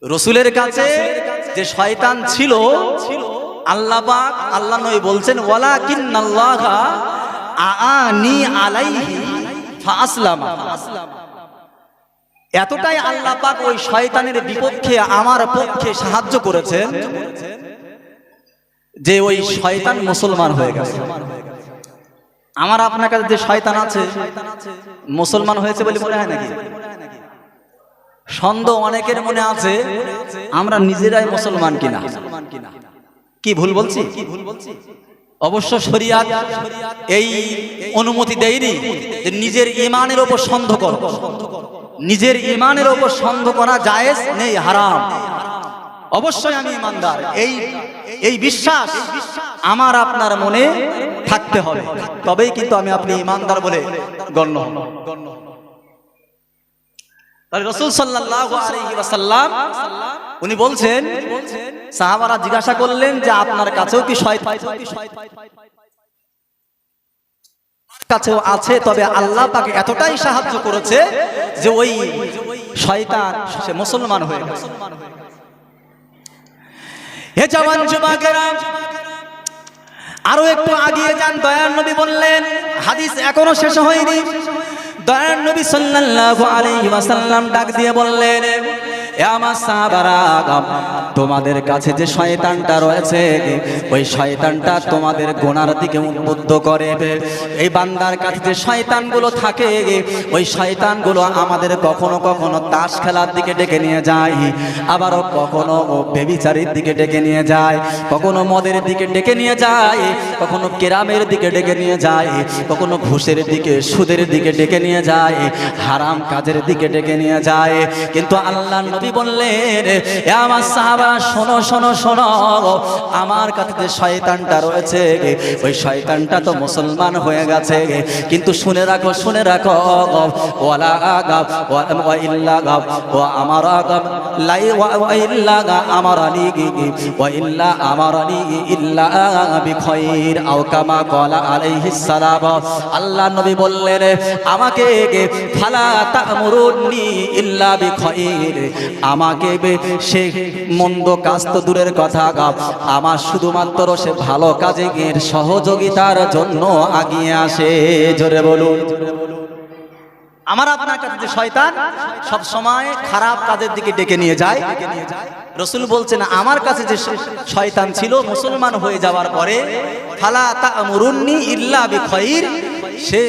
রসুলের কাছে যে শয়তান ছিল, আল্লাহ পাক, আল্লাহ নবী বলছেন, ওয়ালাকিন্নাল্লাহা আ'ানি আলাইহি ফাআসলামা, এতটাই আল্লাহ পাক ওই শয়তানের বিপক্ষে আমার পক্ষে সাহায্য করেছেন যে ওই শয়তান মুসলমান হয়ে গেছে। আমার আপনার কাছে যে শয়তান আছে, মুসলমান হয়েছে বলে মনে হয় নাকি? সন্দেহ অনেকের মনে আছে আমরা নিজেরাই মুসলমান কিনা। কি ভুল বলছি? অবশ্য শরিয়াত এই অনুমতি দেয়নি যে নিজের ঈমানের উপর সন্দেহ করো, নিজের ঈমানের উপর সন্দেহ করা জায়েজ নেই, হারাম। অবশ্যই আমি ঈমানদার, এই বিশ্বাস আমার আপনার মনে থাকতে হবে, তবেই কিন্তু আমি আপনি ঈমানদার বলে গণ্য হব। তাহলে রাসূল সাল্লাল্লাহু আলাইহি ওয়াসাল্লাম উনি বলছেন, সাহাবারা জিজ্ঞাসা করলেন যে আপনার কাছেও কি শয়তান? কাছেও আছে, তবে আল্লাহ পাক এতটাই সাহায্য করেছে যে ওই শয়তান সে মুসলমান হয়ে গেছে। হে জওয়ান যুবকেরা, আরো একটু আগিয়ে যান। দয়ার নবী বললেন, হাদিস এখনো শেষ হয়নি, দয়ার নবী সাল্লাল্লাহু আলাইহি ওয়াসাল্লাম ডাক দিয়ে বললেন, এ আমার সাহাবারা, তোমাদের কাছে যে শয়তানটা রয়েছে, ওই শয়তানটা তোমাদের গোনার দিকে উদ্বুদ্ধ করে। এই বান্দার কাছে যে শয়তানগুলো থাকে, ওই শয়তানগুলো আমাদের কখনো কখনো তাস খেলার দিকে ডেকে নিয়ে যায়, আবারও কখনো ব্যভিচারীর দিকে ডেকে নিয়ে যায়, কখনো মদের দিকে ডেকে নিয়ে যায়, কখনো কেরামের দিকে ডেকে নিয়ে যায়, কখনো ঘুষের দিকে, সুদের দিকে ডেকে নিয়ে যায়, হারাম কাজের দিকে ডেকে নিয়ে যায়। কিন্তু আল্লাহ নবী বললেন, এ আমার সাহাবারা, শোনো শোনো শোনো, আমার কাছে যে শয়তানটা রয়েছে, ওই শয়তানটা তো মুসলমান হয়ে গেছে, কিন্তু শুনে রাখো, শুনে রাখো, ওয়ালা আগাব ওয়া ইল্লা গাব ওয়া আমারা গাব লাই ওয়া ইল্লা আমারানি ওয়া ইল্লা আমারানি ইল্লা বিখাইর আও কামা ক্বালা আলাইহিস সালাম। আল্লাহ নবী বললেন আমাকে ফালা তা'মুরুনি ইল্লা বিখাইর, আমাকে সে মন্দ কাজ তো দূরের কথা, আমার শুধুমাত্র সে ভালো কাজে সহযোগিতার জন্য আগিয়ে আসে। জোরে বলুন। আমার আপনার কাছে যে শয়তান সব সময় খারাপ কাজের দিকে ডেকে নিয়ে যায়, রাসূল বলছেন আমার কাছে যে শয়তান ছিল মুসলমান হয়ে যাওয়ার পরে ফালা তা'মুরুনি ইল্লা বিখাইর, সে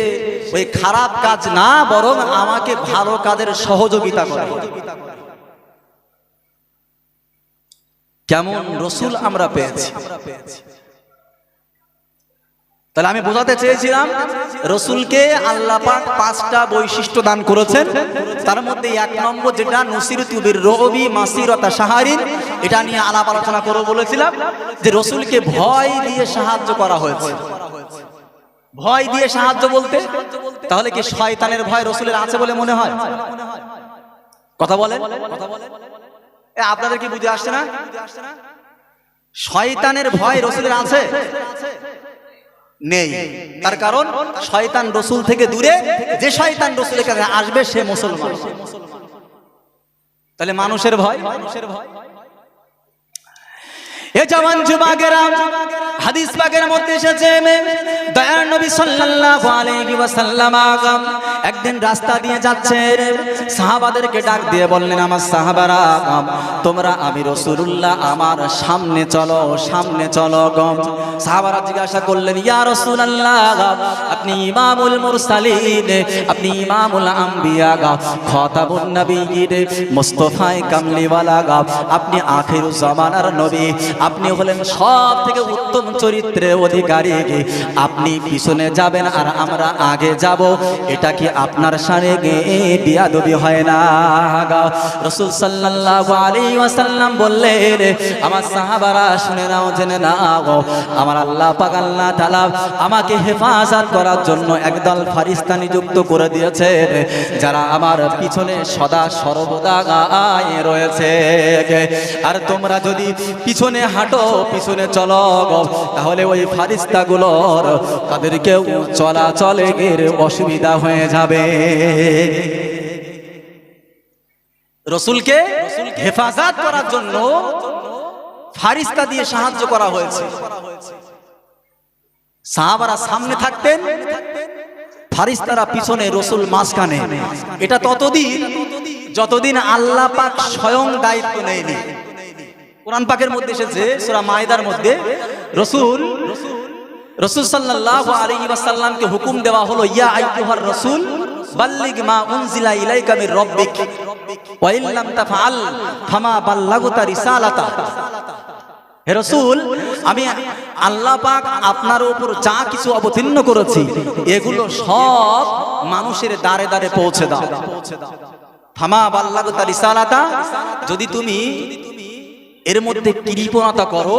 ওই খারাপ কাজ না বরং আমাকে ভালো কাজের সহযোগিতা করে। কেমন রাসূল আমরা পেয়েছি। তাহলে আমি বোঝাতে চেয়েছিলাম রাসূলকে আল্লাহ পাক 5টা বৈশিষ্ট্য দান করেছেন, তার মধ্যে 1 নম্বর যেটা নুসিরতু বির-রুবি মাসিরাতা শাহরিন, এটা নিয়ে আলাপ আলোচনা করব বলেছিলাম যে রাসূলকে ভয় দিয়ে সাহায্য করা হয়েছে। ভয় দিয়ে সাহায্য বলতে তাহলে কি শয়তানের ভয় রাসূলের আছে বলে মনে হয়? কথা বলেন, আপনাদের কি বুঝে আসছে না? শয়তানের ভয় রাসূলের আছে? নেই। তার কারণ শয়তান রাসূল থেকে দূরে, যে শয়তান রাসূলের কাছে আসবে সে মুসলমান। তাহলে মানুষের ভয়, এ জওয়ান যুবকেরা, হাদিস পাকের মধ্যে এসেছে দয়ার নবী সাল্লাল্লাহু আলাইহি ওয়াসাল্লাম একদিন রাস্তা দিয়ে যাচ্ছেন, সাহাবাদেরকে ডাক দিয়ে বললেন আমার সাহাবারা তোমরা আমি রাসূলুল্লাহ আমার সামনে চলো, সামনে চলো। সাহাবারা জিজ্ঞাসা করলেন ইয়া রাসূলুল্লাহ আপনি ইমামুল মুরসালিন, আপনি ইমামুল আম্বিয়া, খাতাবুন নবিয়্যিন, মুস্তাফায়ে কামলিওয়ালা, আপনি আখিরুজ জামানার নবী, আপনি হলেন সব থেকে উত্তম চরিত্রের অধিকারী, আপনি পিছনে যাবেন আর আমরা আগে যাব, এটা কি আপনার সাথে বিয়াদবি হয় না? রাসূল সাল্লাল্লাহু আলাইহি ওয়াসাল্লাম বললেন আমার সাহাবারা শুনে নাও, জেনে নাও, আমার আল্লাহ পাক আল্লাহ তাআলা আমাকে হেফাজত করার জন্য একদল ফেরেশতা নিযুক্ত করে দিয়েছে, যারা আমার পিছনে সদা সর্বদা রয়েছে। আর তোমরা যদি পিছনে হাঁটো, পিছনে চলো, তাহলে ওই ফেরেশতাগুলোর তাদেরকে চলাচলে অসুবিধা হয়ে যাবে। রাসূলকে হেফাজত করার জন্য ফেরেশতা দিয়ে সাহায্য করা হয়েছে। সাহাবারা সামনে থাকতেন, ফেরেশতারা পিছনে, রাসূল মাঝখানে। এটা ততদিন যতদিন আল্লাহ পাক স্বয়ং দায়িত্ব নেয়নি। কোরআন পাকের মধ্যে এসেছে সূরা মাইদার মধ্যে রাসূল সাল্লাল্লাহু আলাইহি ওয়াসাল্লামকে হুকুম দেওয়া হলো ইয়া আইয়ুহার রাসূল বাল্লিগ মা উনজিলা ইলাইকা মির রাব্বিক ওয়া ইন লাম তাফআল ফামা বাল্লাগতা রিসালাতা। হে রাসূল আমি আল্লাহ পাক আপনার উপর যা কিছু অবতীর্ণ করেছি এগুলো সব মানুষের দ্বারে দ্বারে পৌঁছে দাও। ফামা বাল্লাগতা রিসালাতা, যদি তুমি এর মধ্যে কৃপণতা করো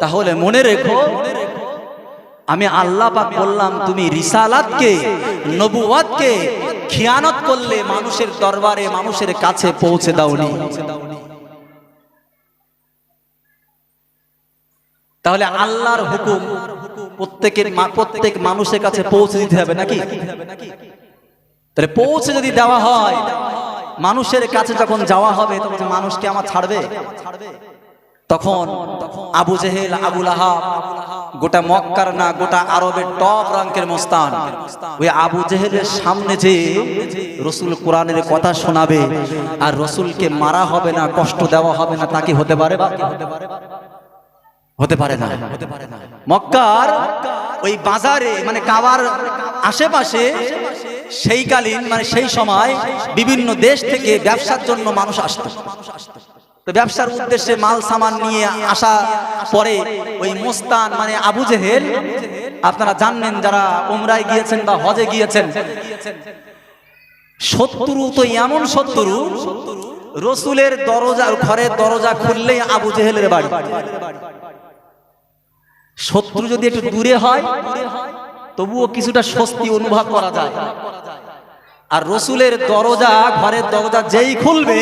তাহলে মনে রেখো আমি আল্লাহ পাক বললাম তুমি রিসালাতকে, নবুওয়াতকে খিয়ানত করলে মানুষের দরবারে, মানুষের কাছে পৌঁছে দাওনি। তাহলে আল্লাহর হুকুম প্রত্যেক মানুষের কাছে পৌঁছে দিতে হবে নাকি? তাহলে পৌঁছে যদি দেওয়া হয়, মানুষের কাছে যখন যাওয়া হবে তখন মানুষকে আমার ছাড়বে? তখন আবু জেহেল, আবু লাহাব, গোটা মক্কার না গোটা আরবের টপ রাঙ্কের মস্তান, ওই আবু জেহেলের সামনে যে রাসূল কোরআনের কথা শোনাবে আর রাসূলকে মারা হবে না, কষ্ট দেওয়া হবে না, তাকে হতে পারে? হতে পারে না। মক্কার ওই বাজারে মানে কাবার আশেপাশে সেইকালীন মানে সেই সময় বিভিন্ন দেশ থেকে ব্যবসার জন্য মানুষ আসতো। তো ব্যবসার উদ্দেশ্যে মাল সামান নিয়ে আসা পরে ওই মুস্তান মানে আবু জেহেল, আপনারা জানেন যারা উমরায় গিয়েছেন বা হজে গিয়েছেন, শত্রু তো এমন শত্রু, রাসূলের দরজা, ঘরের দরজা খুললেই আবু জেহেলের বাড়ি। শত্রু যদি একটু দূরে হয় তবুও কিছুটা স্বস্তি অনুভব করা যায়। আর রাসূলের দরজা, ঘরের দরজা যেই খুলবে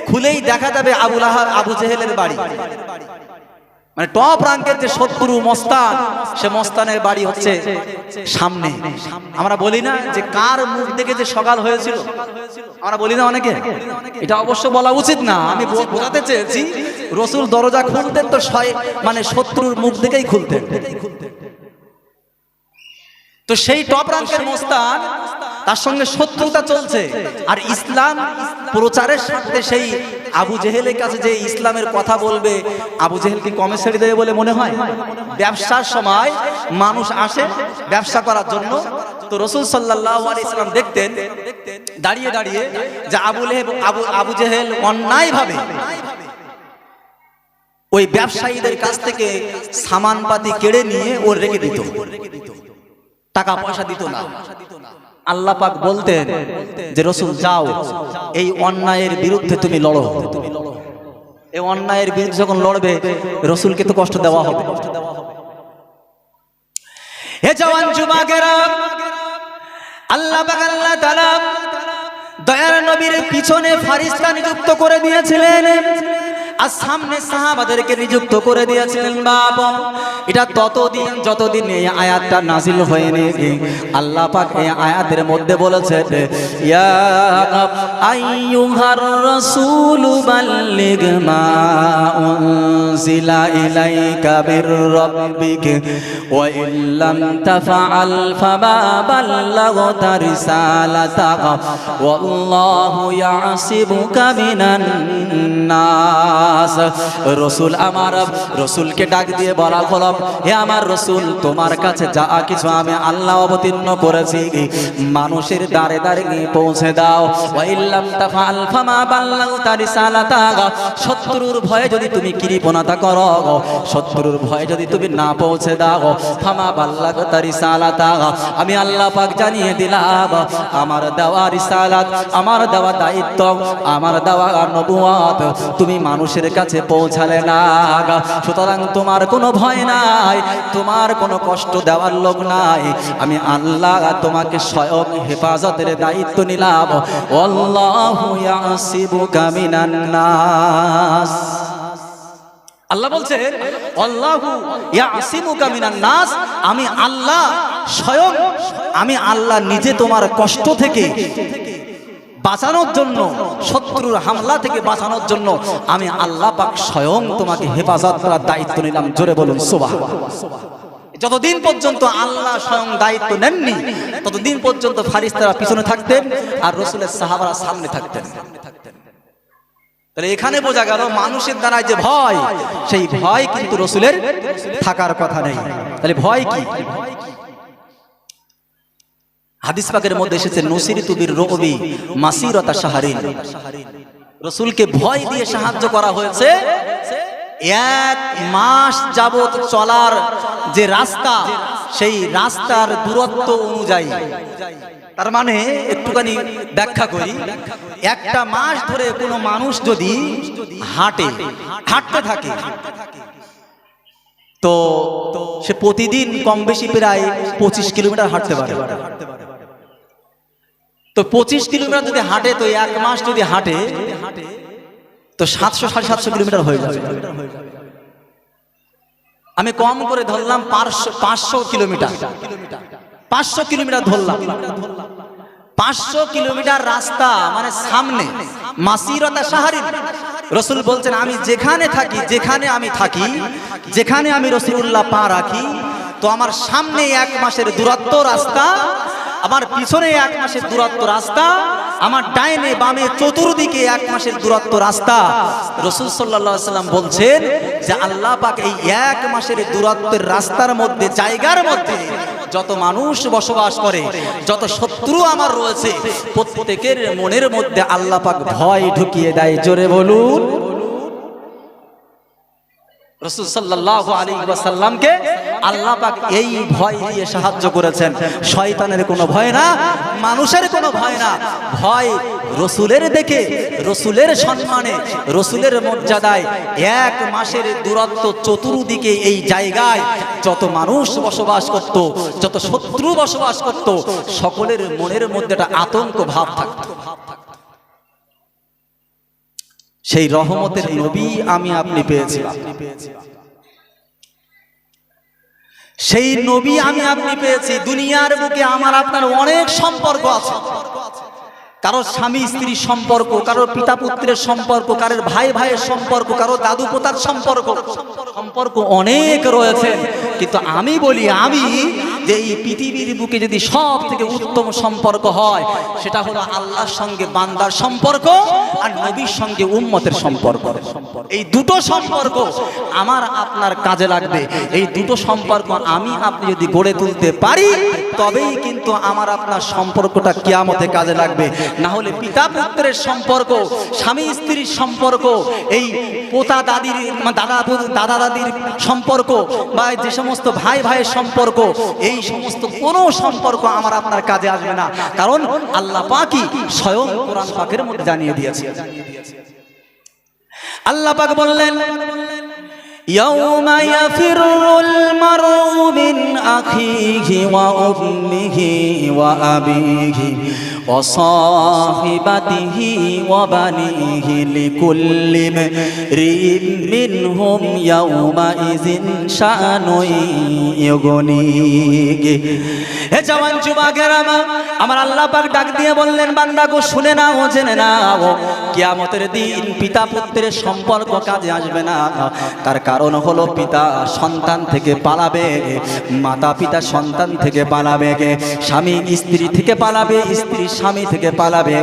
খুলেই দেখা যাবে আবু লাহাব আবু জেহেলের বাড়ি। মানে টপ র্যাঙ্কের যে শত্রু মস্তান, সে মস্তানের বাড়ি হচ্ছে সামনে। আমরা বলি না যে কার মুখ দেখে যে সকাল হয়েছিল, আমরা বলি না অনেকে, এটা অবশ্য বলা উচিত না। আমি বোঝাতে চেয়েছি রাসূল দরজা খুলতেন তো মানে শত্রুর মুখ দেখেই খুলতেন। তো সেই টপ র্যাঙ্কের মস্তান, তার সঙ্গে শত্রুতা চলছে, আর ইসলাম প্রচারের স্বার্থে সেই আবু জেহেলের কাছে যে ইসলামের কথা বলবে, আবু জেহেল কি কমে ছেড়ে দেবে বলে মনে হয়? ব্যবসার সময় মানুষ আসে ব্যবসা করার জন্য, তো রাসূল সাল্লাল্লাহু আলাইহি সাল্লাম দেখতেন দাঁড়িয়ে দাঁড়িয়ে যে আবু জেহেল অন্যায়ভাবে ওই ব্যবসায়ীদের কাছ থেকে সামানপাতি কেড়ে নিয়ে ও রেখে দিত, টাকা পয়সা দিত না। আল্লাহ পাক বলতেন যে রাসূল যাও, এই অন্যায়ের বিরুদ্ধে তুমি লড়ো। এই অন্যায়ের বিরুদ্ধে যখন লড়বে, রাসূলকে তো কষ্ট দেওয়া হবে। হে জওয়ান যুবকেরা, আল্লাহ পাক আল্লাহ তাআলা দয়ার নবীর পিছনে ফারিস্তা নিযুক্ত করে দিয়েছিলেন, আর সামনে সাহাবাদেরকে নিযুক্ত করে দিয়েছিলেন। বাবা, এটা ততদিন যতদিন এই আয়াতটা নাজিল হয়নি। আল্লাহ পাক এই আয়াতের মধ্যে বলেছে, ইয়া আইয়ুহার রাসূলু বাল্লিগ মা উনজিলা ইলাইকা মির রাব্বিক ওয়া ইল্লাম তাফআল ফামা বাল্লাগতা রিসালাতাহু ওয়াল্লাহু ইয়াসিবুকা মিনান নাস। রাসূল আমার রাসূলকে ডাক দিয়ে বলা হলো, হে আমার রাসূল, তোমার কাছে যা কিছু আমি আল্লাহ অবতীর্ণ করেছি মানুষের দ্বারে দ্বারে পৌঁছে দাও। ওয়া ইল্লাম তাফআল ফামা বাল্লাগতা রিসালাতাহু, শত্রুর ভয়ে যদি তুমি কৃপণতা করো, শত্রুর ভয়ে যদি তুমি না পৌঁছে দাও, ফামা বাল্লাগতা রিসালাতাহু, আমি আল্লাহ পাক জানিয়ে দিলাম আমার দেওয়া রিসালাত, আমার দেওয়া দায়িত্ব, আমার দেওয়া নবুয়ত তুমি মানুষের কাছে পৌঁছালে না। সুতরাং তোমার কোনো ভয় নাই, তোমার কোনো কষ্ট দেওয়ার লোক নাই। আমি আল্লাহ তোমাকে স্বয়ং হেফাজতের দায়িত্ব নিলাম। আল্লাহু ইয়াসিবুকা মিনান নাস। আল্লাহ বলছেন, আল্লাহু ইয়াসিমুকা মিনান নাস, আমি আল্লাহ স্বয়ং, আমি আল্লাহ নিজে তোমার কষ্ট থেকে বাঁচানোর জন্য, শত্রুর হামলা থেকে বাঁচানোর জন্য আমি আল্লাহ পাক স্বয়ং তোমাকে হেফাজত করার দায়িত্ব নিলাম। জোরে বলুন সুবহানাল্লাহ। যতদিন পর্যন্ত আল্লাহ স্বয়ং দায়িত্ব নেননি, ততদিন পর্যন্ত ফারিস্তারা পিছনে থাকতেন আর রাসূলের সাহাবারা সামনে থাকতেন। তাহলে এখানে বোঝা গেল মানুষের দ্বারা যে ভয়, সেই ভয় কিন্তু রাসূলের থাকার কথা নেই। তাহলে ভয় কি? হাদিস পাকের মধ্যে এসেছে, নুসিরিতু বির-রু'বি মাসিরাতা শাহরিন, রাসূলকে ভয় দিয়ে সাহায্য করা হয়েছে 1 মাস যাবত চলার যে রাস্তা, সেই রাস্তার দূরত্ব অনুযায়ী। তার মানে একটুখানি ব্যাখ্যা করি, 1টা মাস ধরে কোনো মানুষ যদি হাঁটতে থাকে, তো সে প্রতিদিন কম বেশি প্রায় 25 কিলোমিটার হাঁটতে পারে। তো 25 কিলোমিটার যদি হাঁটে, তো 1 মাস যদি হাঁটে, তো 700-750 কিলোমিটার হয়ে যাবে। আমি কম করে ধরলাম 500 কিলোমিটার, 500 কিলোমিটার ধরলাম। 500 কিলোমিটার রাস্তা মানে সামনে মাসিরাতা শাহরিন। রাসূল বলছেন, আমি যেখানে থাকি, যেখানে আমি রাসূলুল্লাহ পা রাখি, তো আমার সামনে 1 মাসের দূরত্ব রাস্তা, আমার পিছনে 1 মাসের দূরত্ব রাস্তা, আমার ডাইনে বামে চতুর্দিকে 1 মাসের দূরত্ব রাস্তা। রাসূল সাল্লাল্লাহু আলাইহি সাল্লাম বলছেন যে আল্লাহ পাক এই 1 মাসের দূরত্বের রাস্তার মধ্যে, জায়গার মধ্যে যত মানুষ বসবাস করে, যত শত্রু আমার রয়েছে, প্রত্যেকের মনের মধ্যে আল্লাহ পাক ভয় ঢুকিয়ে দেয়। জোরে বলুন। রাসূল সাল্লাল্লাহু আলাইহি ওয়াসাল্লামকে আল্লাহ পাক এই ভয় দিয়ে সাহায্য করেছেন। শয়তানের কোনো ভয় না, মানুষের কোনো ভয় না, ভয় রাসূলের দেখে, রাসূলের সম্মানে, রাসূলের মর্যাদায় 1 মাসের দূরত্ব চতুর্দিকে এই জায়গায় যত মানুষ বসবাস করত, যত শত্রু বসবাস করত, সকলের মনের মধ্যে একটা আতঙ্ক ভাব থাকত। সেই রহমতের নবী আমি আপনি পেয়েছিলাম। সেই নবী আমি আপনি পেয়েছি। দুনিয়ার বুকে আমার আপনার অনেক সম্পর্ক আছে, কারো স্বামী স্ত্রীর সম্পর্ক, কারো পিতা পুত্রের সম্পর্ক, কারোর ভাই ভাইয়ের সম্পর্ক, কারো দাদু পোতার সম্পর্ক, সম্পর্ক অনেক রয়েছে। কিন্তু আমি বলি, আমি যে এই পৃথিবীর বুকে যদি সব থেকে উত্তম সম্পর্ক হয়, সেটা হলো আল্লাহর সঙ্গে বান্দার সম্পর্ক আর নবীর সঙ্গে উম্মতের সম্পর্ক। এই দুটো সম্পর্ক আমার আপনার কাজে লাগবে। এই দুটো সম্পর্ক আমি আপনি যদি গড়ে তুলতে পারি, তবেই কিন্তু আমার আপনার সম্পর্কটা কিয়ামতে কাজে লাগবে। না হলে পিতা পুত্রের সম্পর্ক, স্বামী স্ত্রীর সম্পর্ক, এই পোতা দাদির দাদা দাদির সম্পর্ক, বা যে সমস্ত ভাই ভাইয়ের সম্পর্ক, এই সমস্ত কোনো সম্পর্ক আমার আপনার কাজে আসবে না। কারণ আল্লাহ পাকই স্বয়ং কোরআন পাকের মধ্যে জানিয়ে দিয়েছে। আল্লাহ পাক বললেন, ইয়াউমা ইয়াফিরুল মারউ মিন আখিহি ওয়া উম্মিহি ওয়া আবিহি ওয়া সাহিবাতিহি ওয়া বানিহি লিকুল্লি ইমরিইন মিনহুম ইয়াউমা ইযিন শানুন ইউগনিহি। হে জওয়ান যুবকেরা, আমার আল্লাহ পাক ডাক দিয়ে বললেন, বান্দা গো শুনে নাও, জেনে নাও, কিয়ামতের দিন পিতা পুত্রের সম্পর্ক কাজে আসবে না। তার কারণ হলো পিতা সন্তান থেকে পালাবে, মাতা পিতা সন্তান থেকে পালাবে, স্বামী স্ত্রী থেকে পালাবে, স্ত্রী স্বামী থেকে পালাবে,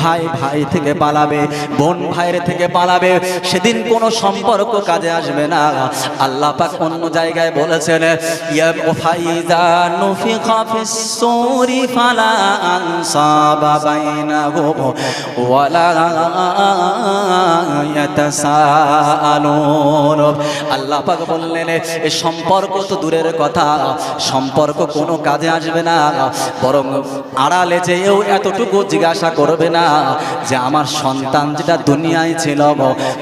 ভাই ভাই থেকে পালাবে, বোন ভাইয়ের থেকে পালাবে। সেদিন কোনো সম্পর্ক কাজে আসবে না। আল্লাহ পাক অন্য জায়গায় বলেছেন, ইয়া ফাইজা নুফিখা ফিস সূরি ফালা আনসাবা বাইনাহুম ওয়ালা ইয়াতাসাআলুন। আল্লাহ পাক বললেন, এই সম্পর্ক তো দূরের কথা, সম্পর্ক কোনো কাজে আসবে না। বরং আড়ালে যেও এতটুকু জিজ্ঞাসা করবে না যে আমার সন্তান যেটা দুনিয়ায় ছিল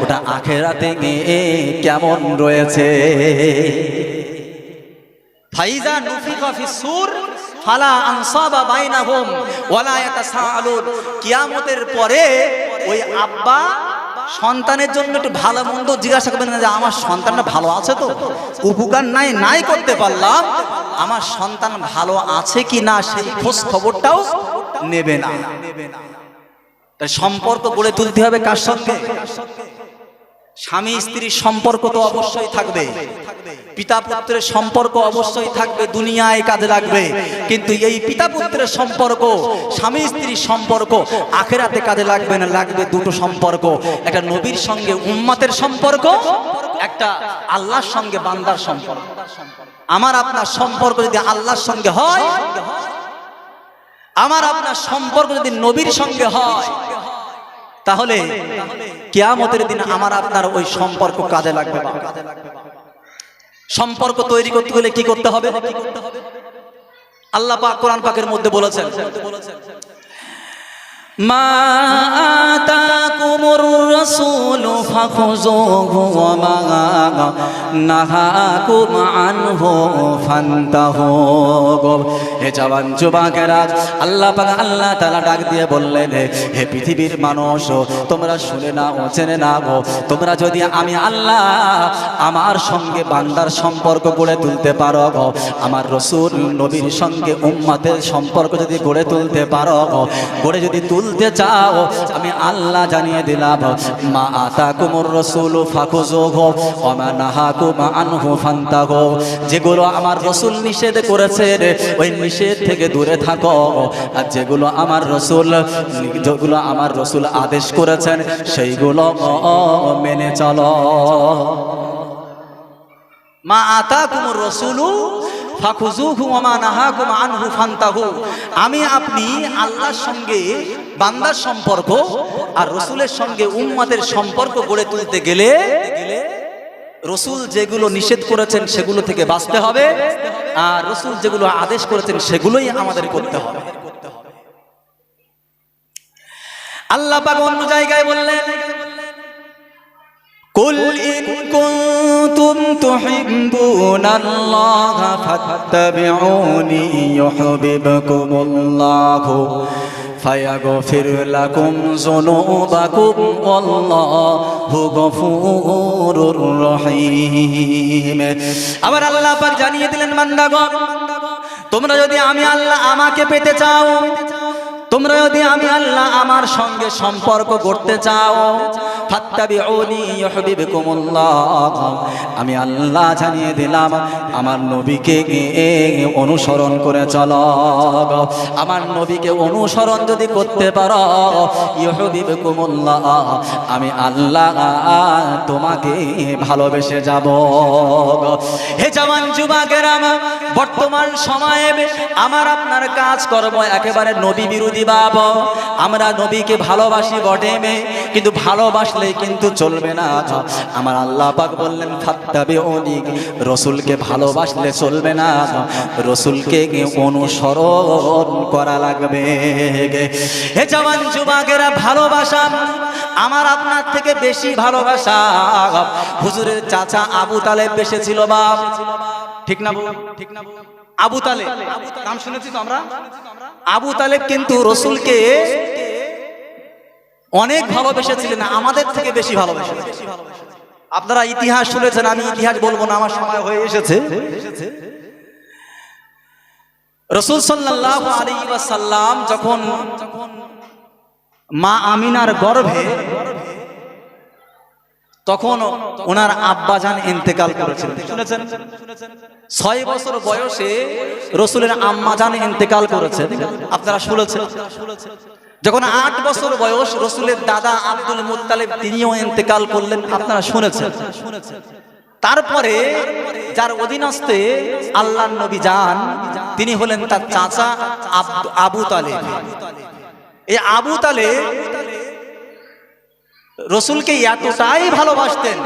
ওটা আখিরাতে গিয়ে কেমন রয়েছে। ফাইজা নুফিখা ফিস সূর ফালা আনসাবা বাইনাহুম ওয়ালা ইয়াতাসাআলুন। কিয়ামতের পরে ওই আব্বা সন্তানের জন্য একটু ভালো মন্দ জিজ্ঞাসা করবেন না যে আমার সন্তানটা ভালো আছে তো, উপকার নাই করতে পারলাম, আমার সন্তান ভালো আছে কি না সেই খোঁজ খবরটাও নেবে না। তাই সম্পর্ক গড়ে তুলতে হবে কার সঙ্গে? স্বামী স্ত্রীর সম্পর্ক তো অবশ্যই থাকবে, পিতা পুত্রের সম্পর্ক অবশ্যই থাকবে, দুনিয়ায় কাজে লাগবে। কিন্তু এই পিতা পুত্রের সম্পর্ক, স্বামী স্ত্রীর সম্পর্ক আখিরাতে কাজে লাগবে না। লাগবে দুটো সম্পর্ক, একটা নবীর সঙ্গে উম্মতের সম্পর্ক, একটা আল্লাহর সঙ্গে বান্দার সম্পর্ক। আমার আপনার সম্পর্ক যদি আল্লাহর সঙ্গে হয়, আমার আপনার সম্পর্ক যদি নবীর সঙ্গে হয়, তাহলে কিয়ামতের দিন আমার আপনার ওই সম্পর্ক কাজে লাগবে। সম্পর্ক তৈরি করতে হলে কি করতে হবে? আল্লাহ পাক কোরআন পাকের মধ্যে বলেছেন, মা আতাকুমুর রাসূলু ফাখুযুহু ওয়া মা নাহাকুম আনহু ফান্তাহু। হে জওয়ান যুবকেরা, আল্লাহ পাক আল্লাহ তাআলা ডাক দিয়ে বললেন, হে পৃথিবীর মানুষ, তোমরা শুনে নাও, জেনে নাও, তোমরা যদি আমি আল্লাহ আমার সঙ্গে বান্দার সম্পর্ক গড়ে তুলতে পারো, আমার রাসূল নবীর সঙ্গে উম্মতের সম্পর্ক যদি গড়ে তুলতে পারো, গড়ে যদি তুলতে চাও, আমি আল্লাহ জানিয়ে দিলাম, মা আতাকুমুর রাসূলু ফাখুযুহু ওয়া মা নাহাকুম আনহু ফান্তাহু। যেগুলো আমার রাসূল নিষেধ করেছেন ওই নিষেধ থেকে দূরে থাকো, আর যেগুলো আমার রাসূল আদেশ করেছেন সেইগুলো মেনে চলো। মা আতাকুমুর রাসূলু ফাখুযুহু ওয়া মা নাহাকুম আনহু ফান্তাহু। আমি আপনি আল্লাহর সঙ্গে বান্দার সম্পর্ক আর রাসূলের সঙ্গে উম্মতের সম্পর্ক গড়ে তুলতে গেলে রাসূল যেগুলো নিষেধ করেছেন সেগুলো থেকে বাঁচতে হবে, আর রাসূল যেগুলো আদেশ করেছেন সেগুলোই আমাদের করতে হবে। আল্লাহ পাক অন্য জায়গায় বললেন, কুল ইন কুনতুম তুহিব্বুনাল্লাহা ফাত্তাবিউনি ইউহিব্বুকুমুল্লাহু ফায়াগফির লাকুম যুনুবাকুম ওয়াল্লাহু গফুরুর রহিম। আবার আল্লাহ পাক জানিয়ে দিলেন, বান্দাগণ তোমরা যদি আমি আল্লাহ আমাকে পেতে চাও, তোমরা যদি আমি আল্লাহ আমার সঙ্গে সম্পর্ক করতে চাও, ফাত্তাবিউনি ইউহিব্বুকুমুল্লাহ, আমি আল্লাহ জানিয়ে দিলাম আমার নবীকে অনুসরণ করে চলো। আমার নবীকে অনুসরণ যদি করতে পারো, ইউহিব্বুকুমুল্লাহ, আমি আল্লাহ তোমাকে ভালোবেসে যাব। হে জওয়ান যুবকেরা, বর্তমান সময়ে আমার আপনার কাজ করব একেবারে নবী বিরোধী ভাব। আমরা নবীকে ভালোবাসি বটে, কিন্তু ভালোবাসলে কিন্তু চলবে না। আমার আল্লাহ পাক বললেন ফাত্তাবিউনি, রাসূলকে ভালোবাসলে চলবে না, রাসূলকে অনুসরণ করা লাগবে। হে জওয়ান যুবকেরা, ভালোবাসা আমার আপনার থেকে বেশি ভালোবাসা হুজুরের চাচা আবু তালেব বেশি ছিল বাপ, ঠিক না? ঠিক না? আবু তালেব নাম শুনেছি তো আমরা। আবু তালেব কিন্তু রাসূলকে অনেক ভালোবেসেছিলেন, আমাদের থেকে বেশি ভালোবেসেছিলেন। আপনারা ইতিহাস শুনেছেন, আমি ইতিহাস বলবো না, আমার সময় হয়ে এসেছে। রাসূল সাল্লাল্লাহু আলাইহি ওয়াসাল্লাম যখন মা আমিনার গর্ভে, তখন ওনার আব্বাজান ইন্তেকাল করেছিলেন, শুনেছেন? 6 বছর বয়সে রাসূলের আম্মাজান ইন্তেকাল করেছেন, আপনারা শুনেছেন। যখন 8 বছর বয়স রাসূলের দাদা আব্দুল মুত্তালিব তিনিও ইন্তেকাল করলেন, আপনারা শুনেছেন। তারপরে যার অধীনস্থে আল্লাহর নবী যান, তিনি হলেন তার চাচা আবু তালেব। এই আবু তালেব রাসূলকে এতটাই ভালোবাসতেন,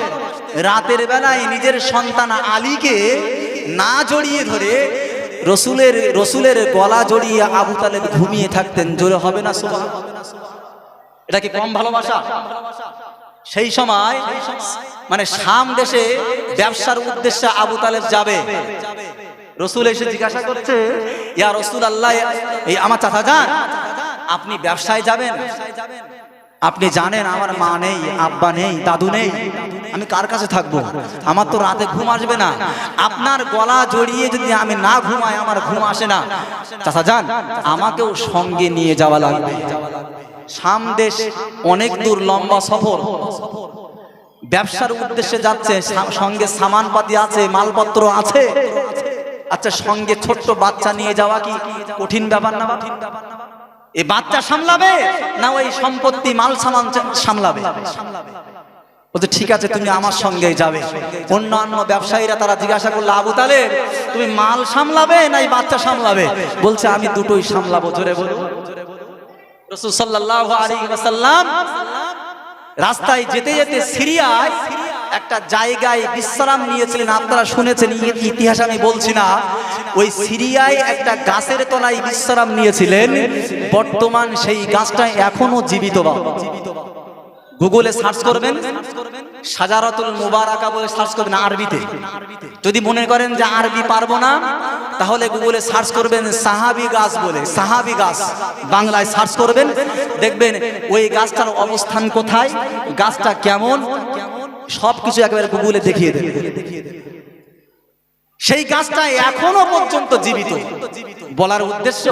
রাতের বেলায় নিজের সন্তান আলীকে না জড়িয়ে ধরে রসুলের গলা জড়িয়ে আবু তালেব ঘুমিয়ে থাকতেন। জোরে হবে না সুবহানাল্লাহ? এটা কি কম ভালোবাসা? সেই সময় মানে শাম দেশে ব্যবসার উদ্দেশ্যে আবু তালেব যাবে, রসুল এসে জিজ্ঞাসা করছে, ইয়া রাসূলুল্লাহ, এই আমার চাচা যান, আপনি ব্যবসায় যাবেন? আপনি জানেন আমার মা নেই, আব্বা নেই, দাদু নেই, আমি কার কাছে থাকবো? আমার তো রাতে ঘুম আসবে না, আপনার গলা জড়িয়ে যদি আমি না ঘুমাই আমার ঘুম আসে না। চাচা যান, আমাকেও সঙ্গে নিয়ে যাওয়া লাগবে। শাম দেশ অনেক দূর, লম্বা সফর, ব্যবসার উদ্দেশ্যে যাচ্ছে, সঙ্গে সামানপাতি আছে, মালপত্র আছে। আচ্ছা, সঙ্গে ছোট্ট বাচ্চা নিয়ে যাওয়া কি কঠিন ব্যাপার না? এই বাচ্চা সামলাবে না ওই সম্পত্তি মাল সামান সামলাবে? বলতে ঠিক আছে, তুমি আমার সঙ্গেই যাবে। অন্যান্য ব্যবসায়ীরা তারা জিজ্ঞাসা করলো, আবু তালেব তুমি মাল সামলাবে না এই বাচ্চা সামলাবে? বলছে আমি দুটোই সামলাবো। জোরে বলো। রাসূল সাল্লাল্লাহু আলাইহি ওয়াসাল্লাম রাস্তায় যেতে যেতে সিরিয়ায় একটা জায়গায় বিশ্রাম নিয়েছিলেন, আপনারা শুনেছেন, ইতিহাস আমি বলছি না। ওই সিরিয়ায় একটা গাছের তলায় বিশ্রাম নিয়েছিলেন। বর্তমান সেই গাছটা এখনো জীবিত। গুগলে সার্চ করবেন, শাজারাতুল মুবারাকা বলে সার্চ করবেন আরবিতে। যদি মনে করেন যে আরবি পারবো না, তাহলে গুগলে সার্চ করবেন সাহাবী গাছ বলে, সাহাবী গাছ বাংলায় সার্চ করবেন, দেখবেন ওই গাছটার অবস্থান কোথায়, গাছটা কেমন, সবকিছু একেবারে গুগলে দেখিয়ে দেবে। সেই গাছটা এখনো পর্যন্ত জীবিত। বলার উদ্দেশ্য,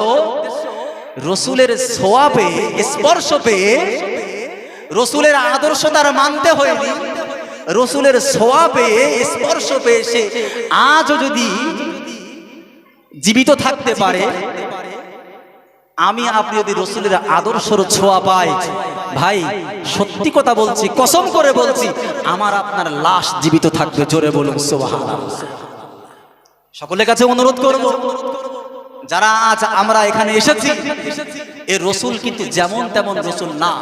রসুলের ছোঁয়া পেয়ে, স্পর্শ পেয়ে, রসুলের আদর্শ তার মানতে হয়নি, রসুলের ছোঁয়া পেয়ে, স্পর্শ পেয়ে সে আজও যদি জীবিত থাকতে পারে, আমি আপনি যদি রসুলের আদর্শের ছোঁয়া পাই, ভাই সত্যি কথা বলছি, কসম করে বলছি, আমার আপনার লাশ জীবিত থাকবে। জোরে বলুন সুবহানাল্লাহ। সকলের কাছে অনুরোধ করব, যারা আজ আমরা এখানে এসেছি, এই রসুল কিন্তু যেমন তেমন রসুল না।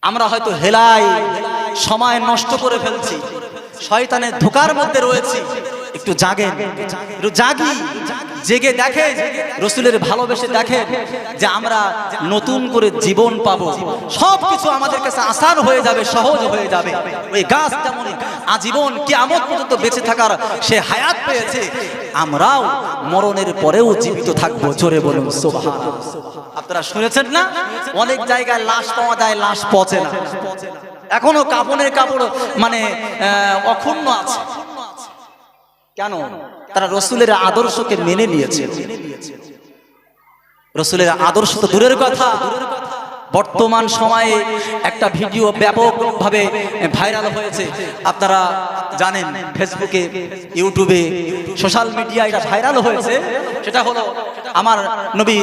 আমরা হয়তো হেলাই সময় নষ্ট করে ফেলছি, শয়তানের ধোঁকার মধ্যে রয়েছি। একটু জাগেন, একটু জাগি, জেগে দেখেন, রসুলের ভালোবেসে দেখেন যে আমরা নতুন করে জীবন পাবো, সবকিছু আমাদের কাছে আসান হয়ে যাবে, সহজ হয়ে যাবে। ওই গাছ যেমন আজীবন কিয়ামত পর্যন্ত বেঁচে থাকার সে হায়াত পেয়েছে, আমরাও মরণের পরেও জীবিত থাকবো। জোরে বলুন সুবহানাল্লাহ। আপনারা শুনেছেন না, অনেক জায়গায় লাশ পাওয়া যায়, লাশ পচে না, এখনো কাপড়ের কাপড় মানে অক্ষুণ্ণ আছে। কেন? তারা রসুলের আদর্শকে মেনে নিয়েছে। রসুলের আদর্শ তো দূরের কথা, বর্তমান সময়ে একটা ভিডিও ব্যাপকভাবে ভাইরাল হয়েছে, আপনারা জানেন, ফেসবুকে, ইউটিউবে, সোশ্যাল মিডিয়ায় এটা ভাইরাল হয়েছে। সেটা হলো আমার নবী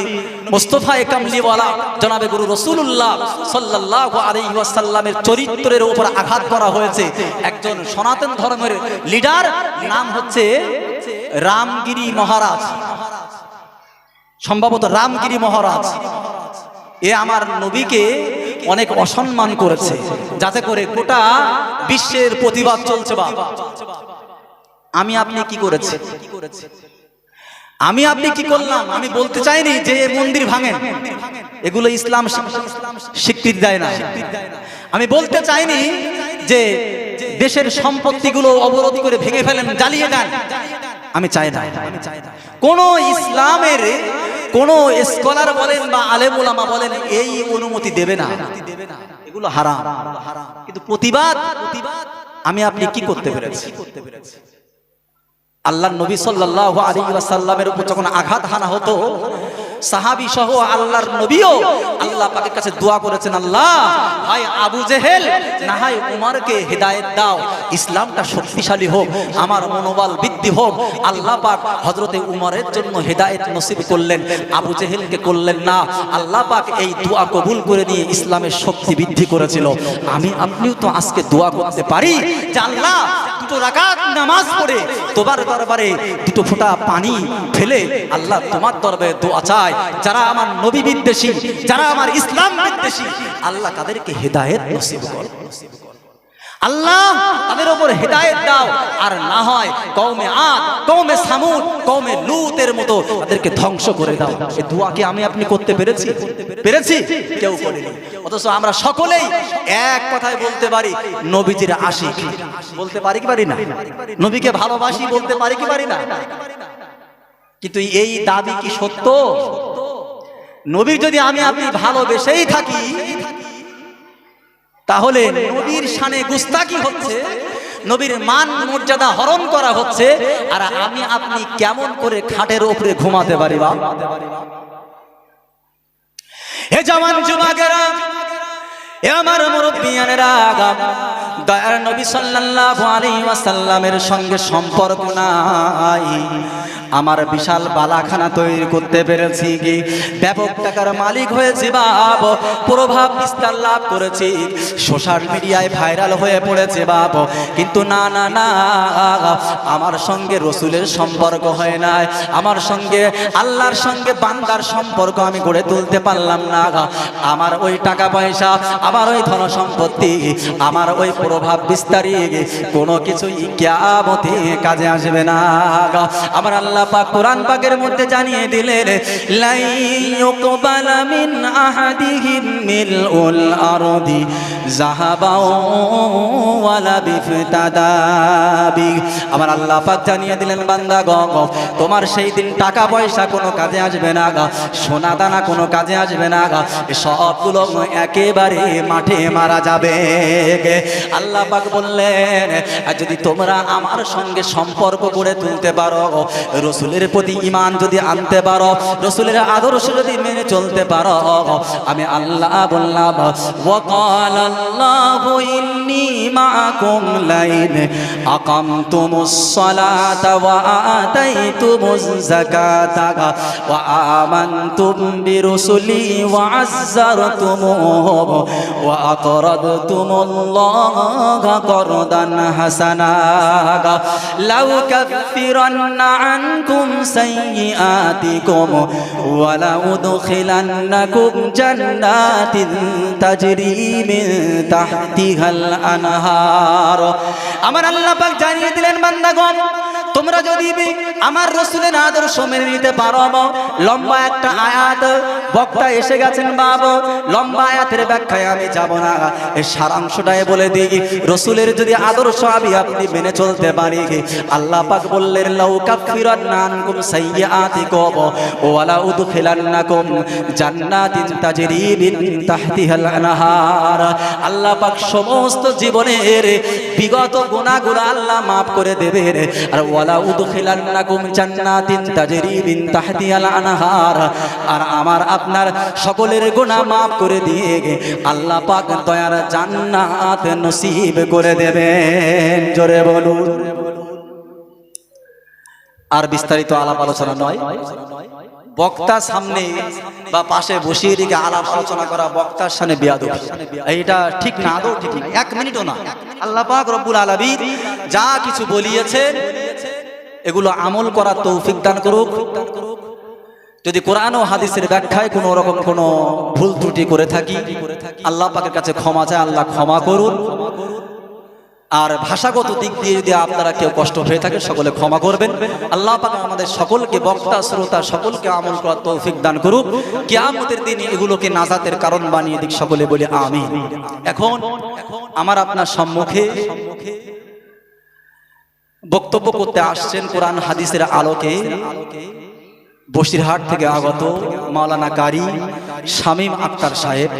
মুস্তাফা কামলিওয়ালা জনাবে গুরু রাসূলুল্লাহ সাল্লাল্লাহু আলাইহি ওয়াসাল্লামের চরিত্রের উপর আঘাত করা হয়েছে। একজন সনাতন ধর্মের লিডার, নাম হচ্ছে রামগিরি মহারাজ, সম্ভবত রামগিরি মহারাজ। এ আমার নবীকে অনেক অসম্মান করেছে, যাতে করে গোটা বিশ্বের প্রতিবাদ চলছে। বা আমি আপনি কি করেছি? আমি আপনি কি করলাম? আমি বলতে চাইনি যে মন্দির ভাঙেন, এগুলো ইসলাম স্বীকৃতি দেয় না। আমি বলতে চাইনি যে দেশের সম্পত্তিগুলো অবরোধ করে ভেঙে ফেলেন, জ্বালিয়ে দেন, আমি চাই না। কোন ইসলামের কোন স্কলার বলেন বা আলেম ওলামা বলেন এই অনুমতি দেবে না, এগুলো হারাম। কিন্তু প্রতিবাদ আমি আপনি কি করতে পেরেছি? আল্লাহর নবী সাল্লাল্লাহু আলাইহি ওয়াসাল্লামের উপর যখন আঘাত হানা হতো, সাহাবী সহ আল্লাহর নবীও আল্লাহ পাকের কাছে দোয়া করেছেন, আল্লাহ হয় আবু জেহেল না হয় উমরকে হেদায়েত দাও, ইসলামটা শক্তিশালী হোক, আমার মনোবল বৃদ্ধি হোক। আল্লাহ পাক হযরতে উমরের জন্য হেদায়েত নসিব করলেন, আবু জেহেলকে করলেন না। আল্লাহ পাক এই দোয়া কবুল করে নিয়ে ইসলামের শক্তি বৃদ্ধি করেছিল। আমি আপনিও তো আজকে দোয়া করতে পারি যে আল্লাহ, দুটো রাকাত নামাজ পড়ে তোমার দরবারে দুটো ফোঁটা পানি ফেলে আল্লাহ তোমার দরবারে দোয়া চাই, যারা আমার নবী বিদ্বেষী, যারা আমার ইসলাম বিদ্বেষী, আল্লাহ তাদেরকে হেদায়েত নসিব করো, আল্লাহ তাদের উপর হেদায়েত দাও। আর না হয় কওমে আদ, কওমে সামুদ, কওমে লূতের মতো তাদেরকে ধ্বংস করে দাও। এই দোয়া কি আমি আপনি করতে পেরেছি? কেউ করেনি। অথচ আমরা সকলেই এক কথায় বলতে পারি নবীজির আশিক, বলতে পারি কি পারি না? নবীকে ভালোবাসি বলতে পারি কি পারি না? কিন্তু এই দাবি কি সত্য? নবী যদি আমি আপনি ভালোবেসেই থাকি, তাহলে নবীর শানে গুস্তাকি হচ্ছে, নবীর মান মর্যাদা হরণ করা হচ্ছে, আর আমি আপনি কেমন করে খাটের উপরে ঘুমাতে পারি? বা হে জওয়ান যুবকেরা, এ আমার মুরব্বিয়ানেরা, দয়ার নবী সাল্লাল্লাহু আলাইহি ওয়াসাল্লামের সঙ্গে সম্পর্ক নাই, আমার বিশাল বালাখানা তৈরি করতে পেরেছি, কি ব্যাপক টাকার মালিক হয়েছি, বাপ প্রভাব বিস্তার লাভ করেছি, সোশ্যাল মিডিয়ায় ভাইরাল হয়ে পড়েছে বাপ, কিন্তু না না না, আমার সঙ্গে রসুলের সম্পর্ক হয় নাই, আমার সঙ্গে আল্লাহর সঙ্গে বান্দার সম্পর্ক আমি গড়ে তুলতে পারলাম না। আমার ওই টাকা পয়সা, আমার ওই ধন সম্পত্তি, আমার ওই প্রভাব বিস্তারী কোনো কিছুই কিয়ামতে কাজে আসবে না। আমার আল্লাহ পাক কোরআন পাকের মধ্যে জানিয়ে দিলেন, লা ইউকবালা মিন আহাদিহিম মিলউল আরদি যাহাবাও ওয়ালা বিফতাদাবি। আমার আল্লাহ পাক জানিয়ে দিলেন, বান্দা গো, তোমার সেই দিন টাকা পয়সা কোনো কাজে আসবে না, সোনা দানা কোনো কাজে আসবে না, সবগুলো একেবারে মাঠে মারা যাবে। আল্লাহ পাক বললেন, আর যদি তোমরা আমার সঙ্গে সম্পর্ক গড়ে তুলতে পারো, রসুলের প্রতি ঈমান যদি আনতে পারো, রসুলের আদর্শ যদি মেনে চলতে পারো, আমি আল্লাহ বললাম, ওয়াকালাল্লাহু ইন্নী মাআকুম লাইন আকামতুমুস সালাতা ওয়া আতাইতুমুজ যাকাতা ওয়া আমানতুম বিরুসুলি ওয়া আযযারতুমুহু ওয়া আকরাদতুমুল্লাহা করদান হাসানা লাউ কাফিরান্না আনকুম সাইয়্যাতিকুম ওয়া লাউদখিলান্নাকুম জান্নাতিন তাজরি মিন তাহতিহাল আনহার। আমার আল্লাহ পাক জানিয়ে দিলেন, বান্দাগণ, তোমরা তোমরা যদি আমার রাসূলের আদর্শ মেনে নিতে পারো, লম্বা একটা আয়াত বক্তা এসে গেছেন বাবা, লম্বা আয়াতের ব্যাখ্যায় আমি যাব না, এই সারাংশটাই বলে দিই। রাসূলের যদি আদর্শ আপনি মেনে চলতে পারি, আল্লাহ পাক বললেন লাউ কাফিরান্না আনকুম সাইয়্যাতিকুম ওয়া লা উদখিলান্নাকুম জান্নাতিন তাজরি মিন তাহতিহাল আনহার। আল্লাহ পাক সমস্ত জীবনের বিগত গুনাহগুলো আল্লাহ maaf করে দেবেন, আর ওয়া লা উদখিলান্নাকুম জান্নাতিন তাজরি মিন তাহতিহাল আনহার, আর আমার আপনার সকলের গুনাহ maaf করে দিয়ে আল্লাহ পাক দয়ার জান্নাত নসিব করে দেবেন। জোরে বলুন। আর বিস্তারিত আলাপ আলোচনা নয়, বক্তা সামনে বা পাশে বসিয়ে রেখে আলাপ আলোচনা করা বক্তার সামনে বেয়াদবি, এইটা ঠিক না, আদৌ ঠিক না, এক মিনিটও না। আল্লাহ পাক রব্বুল আলামিন যা কিছু বলিয়েছেন এগুলো আমল করার তৌফিক দান করুক। যদি কোরআন ও হাদিসের ব্যাখ্যায় কোনো রকম কোনো ভুল ত্রুটি করে থাকি, আল্লাহ পাকের কাছে ক্ষমা চাই, আল্লাহ ক্ষমা করুন। আর ভাষাগত দিক দিয়ে যদি আপনারা কেউ কষ্ট হয়ে থাকে সকলে ক্ষমা করবেন। আল্লাহ পাক আমাদের সকলকে, বক্তা শ্রোতা সকলকে আমল করার তৌফিক দান করুক। কিয়ামতের দিন এগুলোকে নাজাতের কারণ বানিয়ে দিক, সকলে বলি আমিন। এখন আমার আপনার সম্মুখে বক্তব্য করতে আসছেন কোরআন হাদিসের আলোকে বসিরহাট থেকে আগত মাওলানা কারি শামীম আক্তার সাহেব।